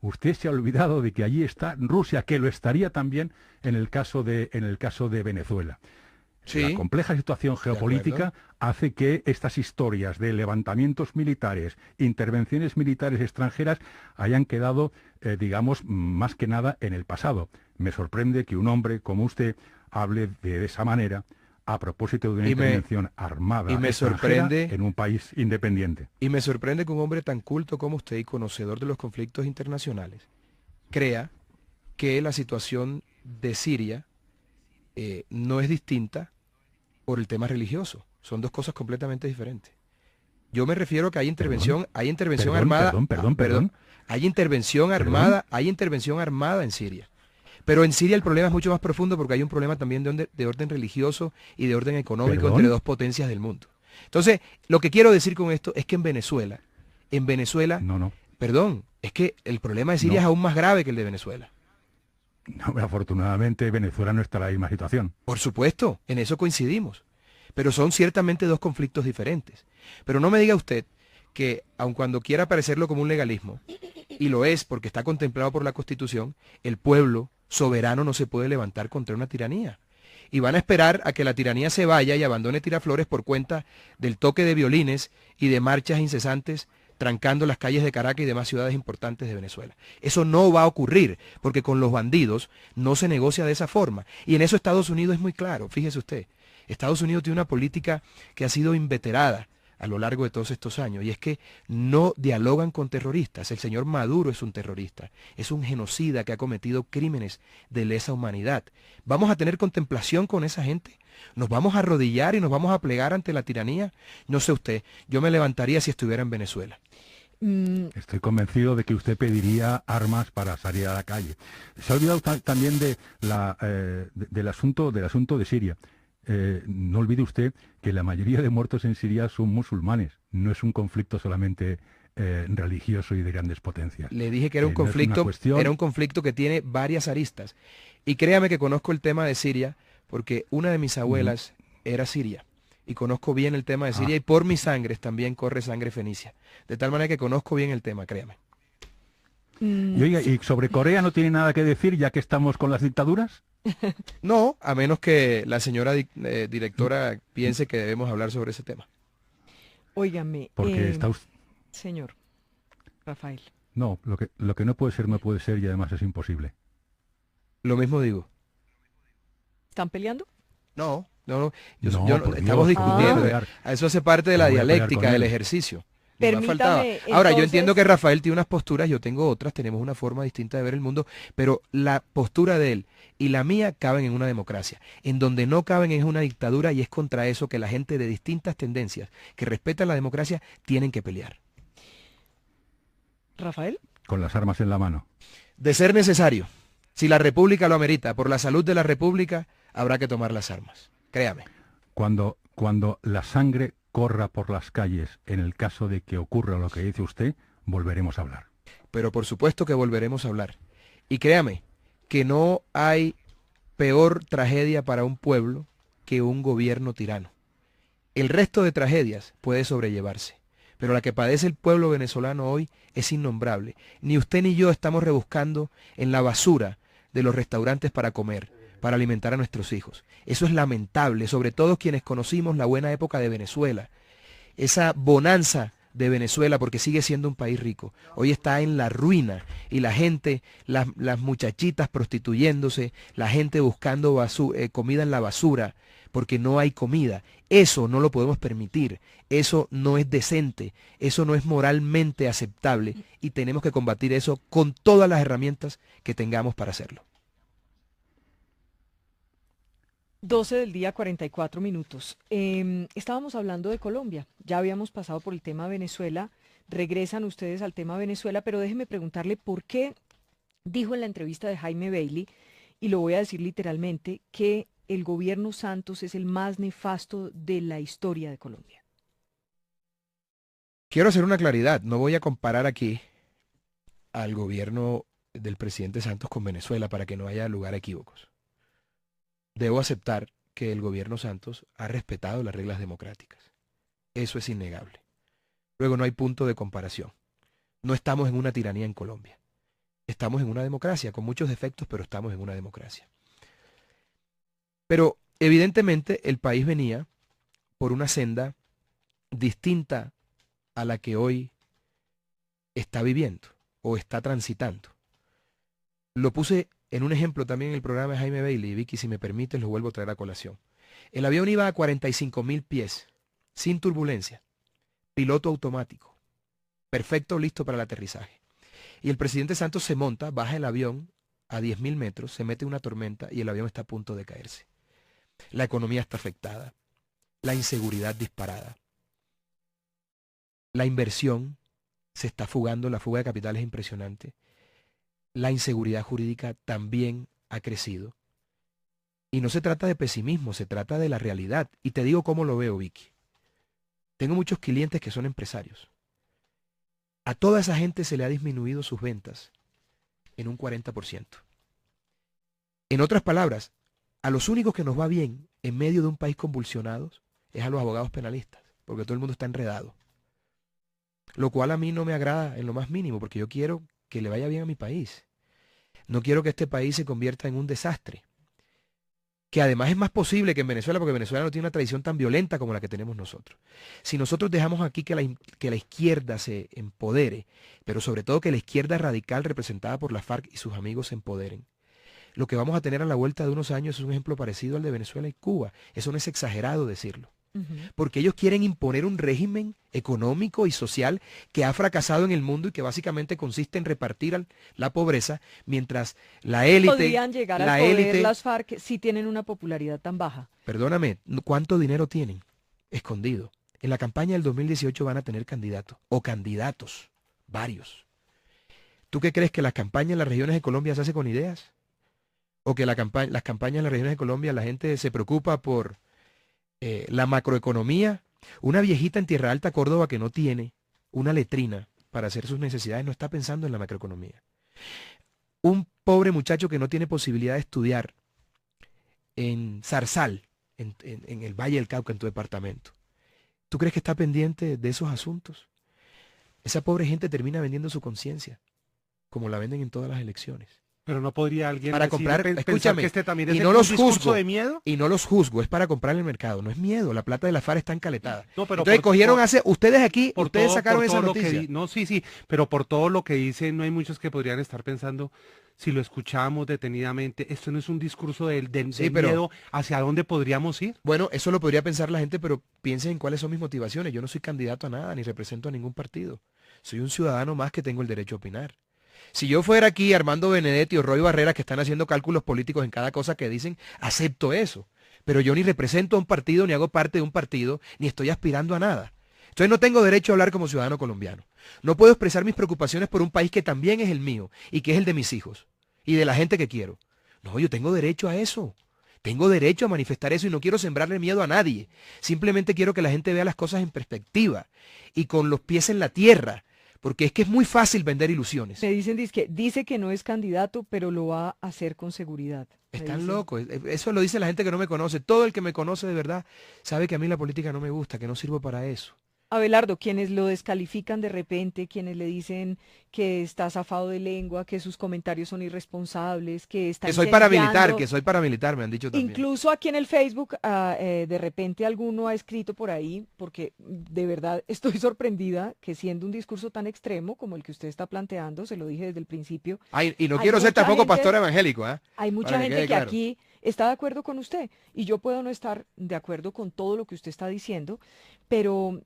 Usted se ha olvidado de que allí está Rusia, que lo estaría también en el caso de Venezuela. Sí, la compleja situación geopolítica hace que estas historias de levantamientos militares, intervenciones militares extranjeras, hayan quedado, digamos, más que nada en el pasado. Me sorprende que un hombre como usted hable de esa manera a propósito de una intervención armada en un país independiente. Y me sorprende que un hombre tan culto como usted y conocedor de los conflictos internacionales crea que la situación de Siria no es distinta por el tema religioso. Son dos cosas completamente diferentes. Yo me refiero a que hay intervención, armada. Hay intervención armada en Siria. Pero en Siria el problema es mucho más profundo porque hay un problema también de orden religioso y de orden económico entre dos potencias del mundo. Entonces, lo que quiero decir con esto es que en Venezuela, es que el problema de Siria es aún más grave que el de Venezuela. No, afortunadamente Venezuela no está en la misma situación. Por supuesto, en eso coincidimos. Pero son ciertamente dos conflictos diferentes. Pero no me diga usted que, aun cuando quiera parecerlo como un legalismo, y lo es porque está contemplado por la Constitución, el pueblo soberano no se puede levantar contra una tiranía. Y van a esperar a que la tiranía se vaya y abandone Tiraflores por cuenta del toque de violines y de marchas incesantes trancando las calles de Caracas y demás ciudades importantes de Venezuela. Eso no va a ocurrir, porque con los bandidos no se negocia de esa forma. Y en eso Estados Unidos es muy claro, fíjese usted. Estados Unidos tiene una política que ha sido inveterada a lo largo de todos estos años, y es que no dialogan con terroristas. El señor Maduro es un terrorista, es un genocida que ha cometido crímenes de lesa humanidad. ¿Vamos a tener contemplación con esa gente? ¿Nos vamos a arrodillar y nos vamos a plegar ante la tiranía? No sé usted, yo me levantaría si estuviera en Venezuela. Estoy convencido de que usted pediría armas para salir a la calle. Se ha olvidado también del asunto de Siria. No olvide usted que la mayoría de muertos en Siria son musulmanes. No es un conflicto solamente religioso y de grandes potencias. Le dije que era un conflicto que tiene varias aristas. Y créame que conozco el tema de Siria porque una de mis abuelas era siria. Y conozco bien el tema de Siria y por mis sangres también corre sangre fenicia. De tal manera que conozco bien el tema, créame. Y oiga, ¿y sobre Corea no tiene nada que decir ya que estamos con las dictaduras? No, a menos que la señora directora piense que debemos hablar sobre ese tema. Óigame, porque está usted... señor Rafael. No, lo que no puede ser y además es imposible. Lo mismo digo. ¿Están peleando? No, estamos discutiendo. Eso hace parte de la dialéctica, del ejercicio. Ahora, yo entiendo que Rafael tiene unas posturas, yo tengo otras, tenemos una forma distinta de ver el mundo, pero la postura de él y la mía caben en una democracia. En donde no caben es una dictadura, y es contra eso que la gente de distintas tendencias que respetan la democracia tienen que pelear. ¿Rafael? Con las armas en la mano. De ser necesario, si la República lo amerita, por la salud de la República, habrá que tomar las armas. Créame. Cuando la sangre corra por las calles, en el caso de que ocurra lo que dice usted, volveremos a hablar. Pero por supuesto que volveremos a hablar. Y créame, que no hay peor tragedia para un pueblo que un gobierno tirano. El resto de tragedias puede sobrellevarse, pero la que padece el pueblo venezolano hoy es innombrable. Ni usted ni yo estamos rebuscando en la basura de los restaurantes para comer, para alimentar a nuestros hijos. Eso es lamentable, sobre todo quienes conocimos la buena época de Venezuela, esa bonanza de Venezuela, porque sigue siendo un país rico. Hoy está en la ruina y la gente, las muchachitas prostituyéndose, la gente buscando comida en la basura, porque no hay comida. Eso no lo podemos permitir, eso no es decente, eso no es moralmente aceptable y tenemos que combatir eso con todas las herramientas que tengamos para hacerlo. 12 del día, 44 minutos. Estábamos hablando de Colombia, ya habíamos pasado por el tema Venezuela, regresan ustedes al tema Venezuela, pero déjeme preguntarle por qué dijo en la entrevista de Jaime Bailey, y lo voy a decir literalmente, que el gobierno Santos es el más nefasto de la historia de Colombia. Quiero hacer una claridad, no voy a comparar aquí al gobierno del presidente Santos con Venezuela para que no haya lugar a equívocos. Debo aceptar que el gobierno Santos ha respetado las reglas democráticas. Eso es innegable. Luego no hay punto de comparación. No estamos en una tiranía en Colombia. Estamos en una democracia, con muchos defectos, pero estamos en una democracia. Pero evidentemente el país venía por una senda distinta a la que hoy está viviendo o está transitando. Lo puse en un ejemplo también en el programa de Jaime Bailey, y Vicky, si me permites, lo vuelvo a traer a colación. El avión iba a 45.000 pies, sin turbulencia, piloto automático, perfecto, listo para el aterrizaje. Y el presidente Santos se monta, baja el avión a 10.000 metros, se mete una tormenta y el avión está a punto de caerse. La economía está afectada, la inseguridad disparada, la inversión se está fugando, la fuga de capital es impresionante. La inseguridad jurídica también ha crecido. Y no se trata de pesimismo, se trata de la realidad. Y te digo cómo lo veo, Vicky. Tengo muchos clientes que son empresarios. A toda esa gente se le ha disminuido sus ventas en un 40%. En otras palabras, a los únicos que nos va bien en medio de un país convulsionado es a los abogados penalistas, porque todo el mundo está enredado. Lo cual a mí no me agrada en lo más mínimo, porque yo quiero que le vaya bien a mi país. No quiero que este país se convierta en un desastre. Que además es más posible que en Venezuela, porque Venezuela no tiene una tradición tan violenta como la que tenemos nosotros. Si nosotros dejamos aquí que la izquierda se empodere, pero sobre todo que la izquierda radical representada por la FARC y sus amigos se empoderen, lo que vamos a tener a la vuelta de unos años es un ejemplo parecido al de Venezuela y Cuba. Eso no es exagerado decirlo. Porque ellos quieren imponer un régimen económico y social que ha fracasado en el mundo y que básicamente consiste en repartir la pobreza, mientras la élite... ¿Podrían llegar al poder las FARC si tienen una popularidad tan baja? Perdóname, ¿cuánto dinero tienen escondido? En la campaña del 2018 van a tener candidatos, o candidatos, varios. ¿Tú qué crees, que las campañas en las regiones de Colombia se hace con ideas? ¿O que las campañas en las regiones de Colombia la gente se preocupa por... la macroeconomía? Una viejita en Tierra Alta, Córdoba, que no tiene una letrina para hacer sus necesidades, no está pensando en la macroeconomía. Un pobre muchacho que no tiene posibilidad de estudiar en Zarzal, en el Valle del Cauca, en tu departamento, ¿tú crees que está pendiente de esos asuntos? Esa pobre gente termina vendiendo su conciencia, como la venden en todas las elecciones. Pero no podría alguien para comprar, escúchame, que este también es y no los discurso juzgo, de miedo. Y no los juzgo, es para comprar en el mercado, no es miedo, la plata de la FARC está encaletada. No, pero entonces ustedes aquí, ustedes sacaron esa noticia. No, sí, pero por todo lo que dicen, no hay muchos que podrían estar pensando, si lo escuchamos detenidamente, esto no es un discurso del miedo hacia dónde podríamos ir. Bueno, eso lo podría pensar la gente, pero piensen en cuáles son mis motivaciones. Yo no soy candidato a nada, ni represento a ningún partido. Soy un ciudadano más que tengo el derecho a opinar. Si yo fuera aquí Armando Benedetti o Roy Barreras, que están haciendo cálculos políticos en cada cosa que dicen, acepto eso. Pero yo ni represento a un partido, ni hago parte de un partido, ni estoy aspirando a nada. Entonces no tengo derecho a hablar como ciudadano colombiano. No puedo expresar mis preocupaciones por un país que también es el mío y que es el de mis hijos y de la gente que quiero. No, yo tengo derecho a eso. Tengo derecho a manifestar eso y no quiero sembrarle miedo a nadie. Simplemente quiero que la gente vea las cosas en perspectiva y con los pies en la tierra. Porque es que es muy fácil vender ilusiones. Me dicen, dice que no es candidato, pero lo va a hacer con seguridad. Están locos. Eso lo dice la gente que no me conoce. Todo el que me conoce de verdad sabe que a mí la política no me gusta, que no sirvo para eso. Abelardo, quienes lo descalifican de repente, quienes le dicen que está zafado de lengua, que sus comentarios son irresponsables, que está Que soy paramilitar, me han dicho también. Incluso aquí en el Facebook, de repente alguno ha escrito por ahí, porque de verdad estoy sorprendida que siendo un discurso tan extremo como el que usted está planteando, se lo dije desde el principio. Ay, y no quiero ser tampoco pastor evangélico, ¿eh? Hay mucha gente que claro. Aquí está de acuerdo con usted, y yo puedo no estar de acuerdo con todo lo que usted está diciendo, pero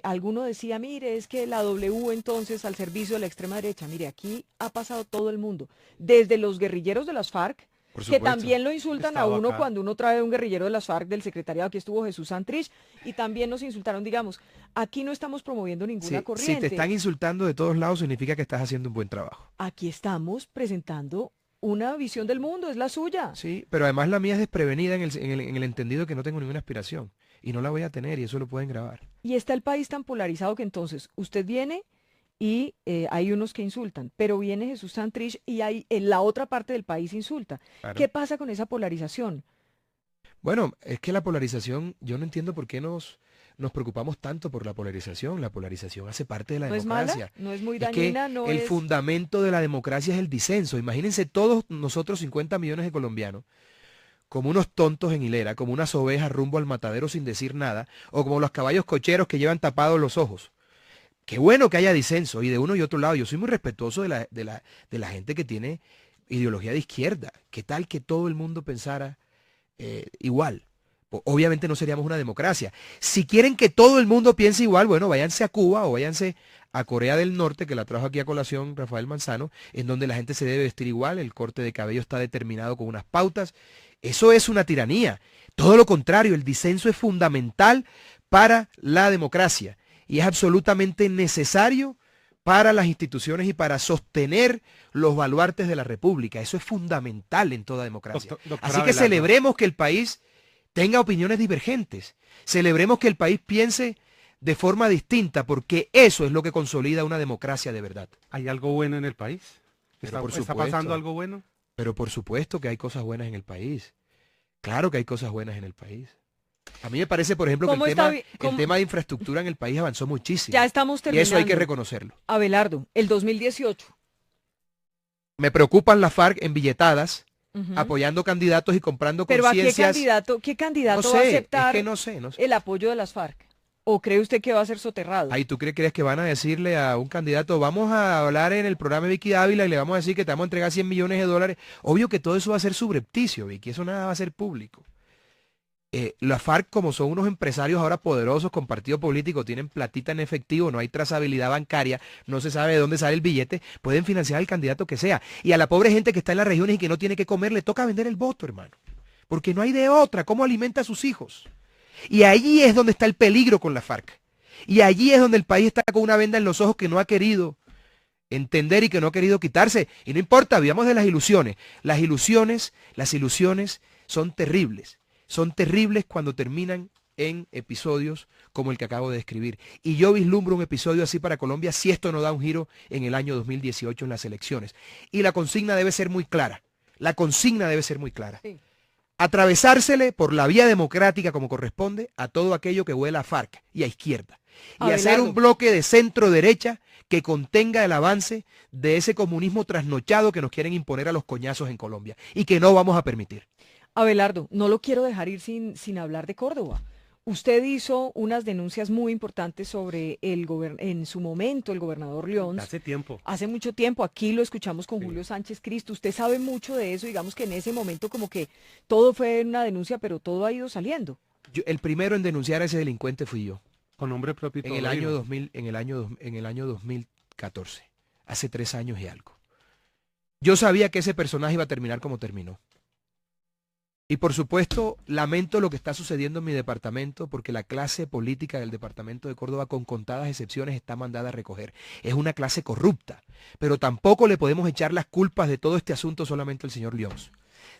alguno decía, mire, es que la W entonces al servicio de la extrema derecha. Mire, aquí ha pasado todo el mundo, desde los guerrilleros de las FARC, que también lo insultan a uno cuando uno trae un guerrillero de las FARC del secretariado. Aquí estuvo Jesús Santrich y también nos insultaron, digamos, aquí no estamos promoviendo ninguna corriente. Si te están insultando de todos lados significa que estás haciendo un buen trabajo. Aquí estamos presentando una visión del mundo, es la suya. Sí, pero además la mía es desprevenida en el entendido que no tengo ninguna aspiración y no la voy a tener y eso lo pueden grabar. Y está el país tan polarizado que entonces usted viene y hay unos que insultan, pero viene Jesús Santrich y hay en la otra parte del país insulta. Claro. ¿Qué pasa con esa polarización? Bueno, es que la polarización, yo no entiendo por qué nos preocupamos tanto por la polarización. La polarización hace parte de la democracia. ¿No es mala? ¿No es muy dañina? Es que el fundamento de la democracia es el disenso. Imagínense todos nosotros 50 millones de colombianos como unos tontos en hilera, como unas ovejas rumbo al matadero sin decir nada, o como los caballos cocheros que llevan tapados los ojos. Qué bueno que haya disenso y de uno y otro lado. Yo soy muy respetuoso de la gente que tiene ideología de izquierda. ¿Qué tal que todo el mundo pensara igual? Obviamente no seríamos una democracia. Si quieren que todo el mundo piense igual, bueno, váyanse a Cuba o váyanse a Corea del Norte, que la trajo aquí a colación Rafael Manzano, en donde la gente se debe vestir igual, el corte de cabello está determinado con unas pautas. Eso es una tiranía. Todo lo contrario, el disenso es fundamental para la democracia y es absolutamente necesario para las instituciones y para sostener los baluartes de la República. Eso es fundamental en toda democracia. Así que celebremos que el país tenga opiniones divergentes. Celebremos que el país piense de forma distinta, porque eso es lo que consolida una democracia de verdad. ¿Hay algo bueno en el país? ¿Está pasando algo bueno? Pero por supuesto que hay cosas buenas en el país. Claro que hay cosas buenas en el país. A mí me parece, por ejemplo, que el tema de infraestructura en el país avanzó muchísimo. Ya estamos terminando. Y eso hay que reconocerlo. Abelardo, el 2018. Me preocupan las FARC embilletadas, apoyando candidatos y comprando conciencias. Pero ¿qué candidato va a aceptar no sé. el apoyo de las FARC? ¿O cree usted que va a ser soterrado? Ahí tú crees que van a decirle a un candidato, vamos a hablar en el programa de Vicky Dávila y le vamos a decir que te vamos a entregar 100 millones de dólares. Obvio que todo eso va a ser subrepticio, Vicky, eso nada va a ser público. Las FARC, como son unos empresarios ahora poderosos con partido político, tienen platita en efectivo, no hay trazabilidad bancaria, no se sabe de dónde sale el billete, pueden financiar al candidato que sea. Y a la pobre gente que está en las regiones y que no tiene que comer, le toca vender el voto, hermano. Porque no hay de otra. ¿Cómo alimenta a sus hijos? Y allí es donde está el peligro con la FARC. Y allí es donde el país está con una venda en los ojos que no ha querido entender y que no ha querido quitarse. Y no importa, vivamos de las ilusiones. Las ilusiones son terribles. Son terribles cuando terminan en episodios como el que acabo de describir. Y yo vislumbro un episodio así para Colombia si esto no da un giro en el año 2018 en las elecciones. Y la consigna debe ser muy clara. Sí. Atravesársele por la vía democrática como corresponde a todo aquello que huela a FARC y a izquierda. Y hacer un bloque de centro-derecha que contenga el avance de ese comunismo trasnochado que nos quieren imponer a los coñazos en Colombia y que no vamos a permitir. Abelardo, no lo quiero dejar ir sin hablar de Córdoba. Usted hizo unas denuncias muy importantes sobre en su momento el gobernador León. Hace tiempo. Hace mucho tiempo. Aquí lo escuchamos con Julio Sánchez Cristo. Usted sabe mucho de eso. Digamos que en ese momento como que todo fue una denuncia, pero todo ha ido saliendo. El primero en denunciar a ese delincuente fui yo. Con nombre propio. En el año 2014. Hace 3 años y algo. Yo sabía que ese personaje iba a terminar como terminó. Y por supuesto, lamento lo que está sucediendo en mi departamento porque la clase política del departamento de Córdoba, con contadas excepciones, está mandada a recoger. Es una clase corrupta, pero tampoco le podemos echar las culpas de todo este asunto solamente al señor León.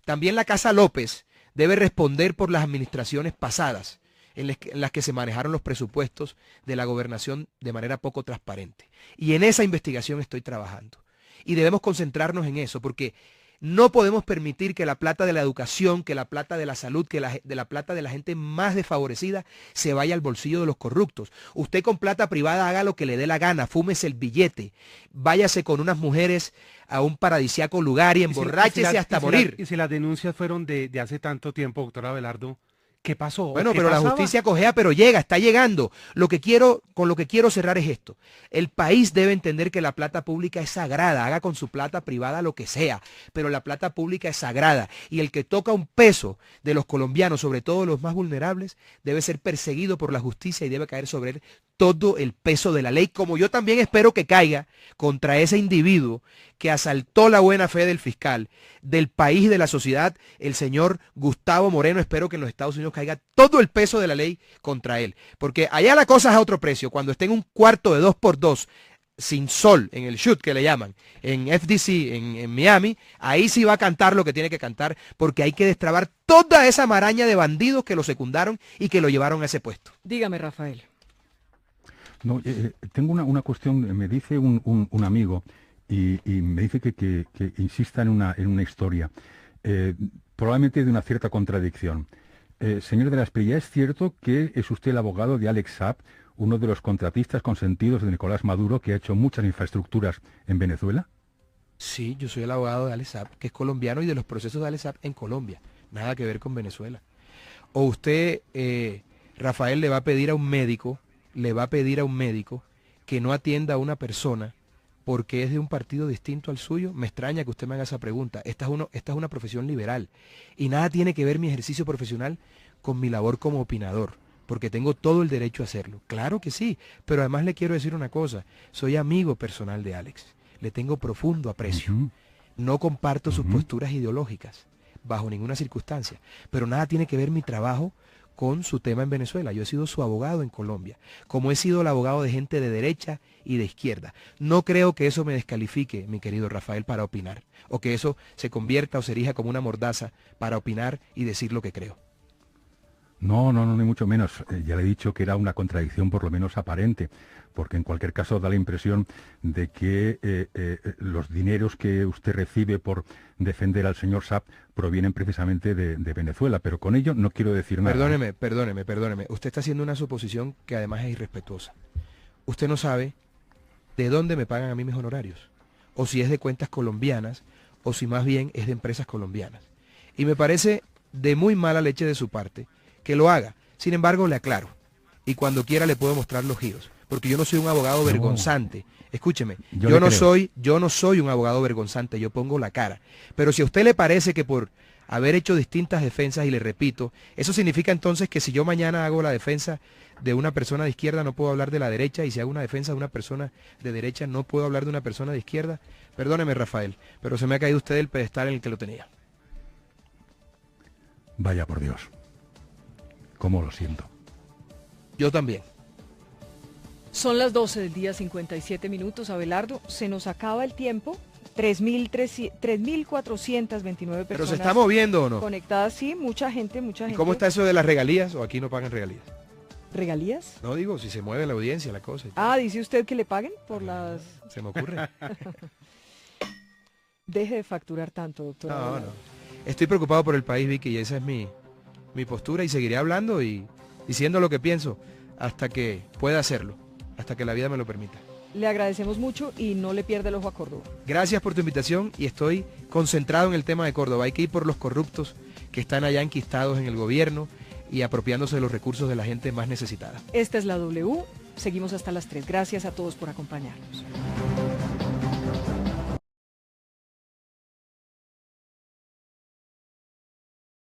También la Casa López debe responder por las administraciones pasadas en las que se manejaron los presupuestos de la gobernación de manera poco transparente. Y en esa investigación estoy trabajando. Y debemos concentrarnos en eso porque No podemos permitir que la plata de la educación, que la plata de la salud, que la plata de la gente más desfavorecida se vaya al bolsillo de los corruptos. Usted con plata privada haga lo que le dé la gana, fúmese el billete, váyase con unas mujeres a un paradisíaco lugar y emborráchese hasta morir. Y si las denuncias fueron de hace tanto tiempo, doctor Abelardo, ¿qué pasó? Bueno, ¿Qué pero pasaba? la justicia cojea, pero llega, está llegando. Con lo que quiero cerrar es esto. El país debe entender que la plata pública es sagrada. Haga con su plata privada lo que sea, pero la plata pública es sagrada. Y el que toca un peso de los colombianos, sobre todo los más vulnerables, debe ser perseguido por la justicia y debe caer sobre él todo el peso de la ley, como yo también espero que caiga contra ese individuo que asaltó la buena fe del fiscal, del país y de la sociedad, el señor Gustavo Moreno. Espero que en los Estados Unidos caiga todo el peso de la ley contra él, porque allá la cosa es a otro precio. Cuando esté en un cuarto de 2x2, sin sol, en el shoot que le llaman, en FDC, en Miami, ahí sí va a cantar lo que tiene que cantar, porque hay que destrabar toda esa maraña de bandidos que lo secundaron y que lo llevaron a ese puesto. Dígame, Rafael. No, tengo una cuestión, me dice un amigo y me dice que insista en una historia, probablemente de una cierta contradicción. Señor de la Espriella, ¿es cierto que es usted el abogado de Alex Saab, uno de los contratistas consentidos de Nicolás Maduro, que ha hecho muchas infraestructuras en Venezuela? Sí, yo soy el abogado de Alex Saab, que es colombiano, y de los procesos de Alex Saab en Colombia. Nada que ver con Venezuela. O usted, Rafael, le va a pedir a un médico que no atienda a una persona porque es de un partido distinto al suyo. Me extraña que usted me haga esa pregunta. Esta es una profesión liberal y nada tiene que ver mi ejercicio profesional con mi labor como opinador, porque tengo todo el derecho a hacerlo. Claro que sí, pero además le quiero decir una cosa. Soy amigo personal de Alex. Le tengo profundo aprecio. No comparto sus posturas ideológicas bajo ninguna circunstancia, pero nada tiene que ver mi trabajo con su tema en Venezuela. Yo he sido su abogado en Colombia, como he sido el abogado de gente de derecha y de izquierda. No creo que eso me descalifique, mi querido Rafael, para opinar, o que eso se convierta o se erija como una mordaza para opinar y decir lo que creo. No, ni mucho menos. Ya le he dicho que era una contradicción por lo menos aparente, porque en cualquier caso da la impresión de que los dineros que usted recibe por defender al señor Saab provienen precisamente de Venezuela, pero con ello no quiero decir nada. Perdóneme. Usted está haciendo una suposición que además es irrespetuosa. Usted no sabe de dónde me pagan a mí mis honorarios, o si es de cuentas colombianas, o si más bien es de empresas colombianas. Y me parece de muy mala leche de su parte que lo haga. Sin embargo, le aclaro, y cuando quiera le puedo mostrar los giros, porque yo no soy un abogado vergonzante. Escúcheme, yo no soy un abogado vergonzante, yo pongo la cara. Pero si a usted le parece que por haber hecho distintas defensas, y le repito, eso significa entonces que si yo mañana hago la defensa de una persona de izquierda no puedo hablar de la derecha, y si hago una defensa de una persona de derecha no puedo hablar de una persona de izquierda. Perdóneme, Rafael, pero se me ha caído usted del pedestal en el que lo tenía. Vaya por Dios. ¿Cómo lo siento? Yo también. Son las 12 del día, 57 minutos, Abelardo. Se nos acaba el tiempo. 3.429 personas. ¿Pero se está moviendo o no? Conectadas, sí, mucha gente. ¿Y cómo está eso de las regalías? ¿O aquí no pagan regalías? ¿Regalías? No, digo, si se mueve la audiencia, la cosa. Ah, ¿dice usted que le paguen por las...? Se me ocurre. Deje de facturar tanto, doctor. No. Estoy preocupado por el país, Vicky, y esa es mi postura, y seguiré hablando y diciendo lo que pienso hasta que pueda hacerlo, hasta que la vida me lo permita. Le agradecemos mucho y no le pierda el ojo a Córdoba. Gracias por tu invitación y estoy concentrado en el tema de Córdoba. Hay que ir por los corruptos que están allá enquistados en el gobierno y apropiándose de los recursos de la gente más necesitada. Esta es la W. Seguimos hasta las 3. Gracias a todos por acompañarnos.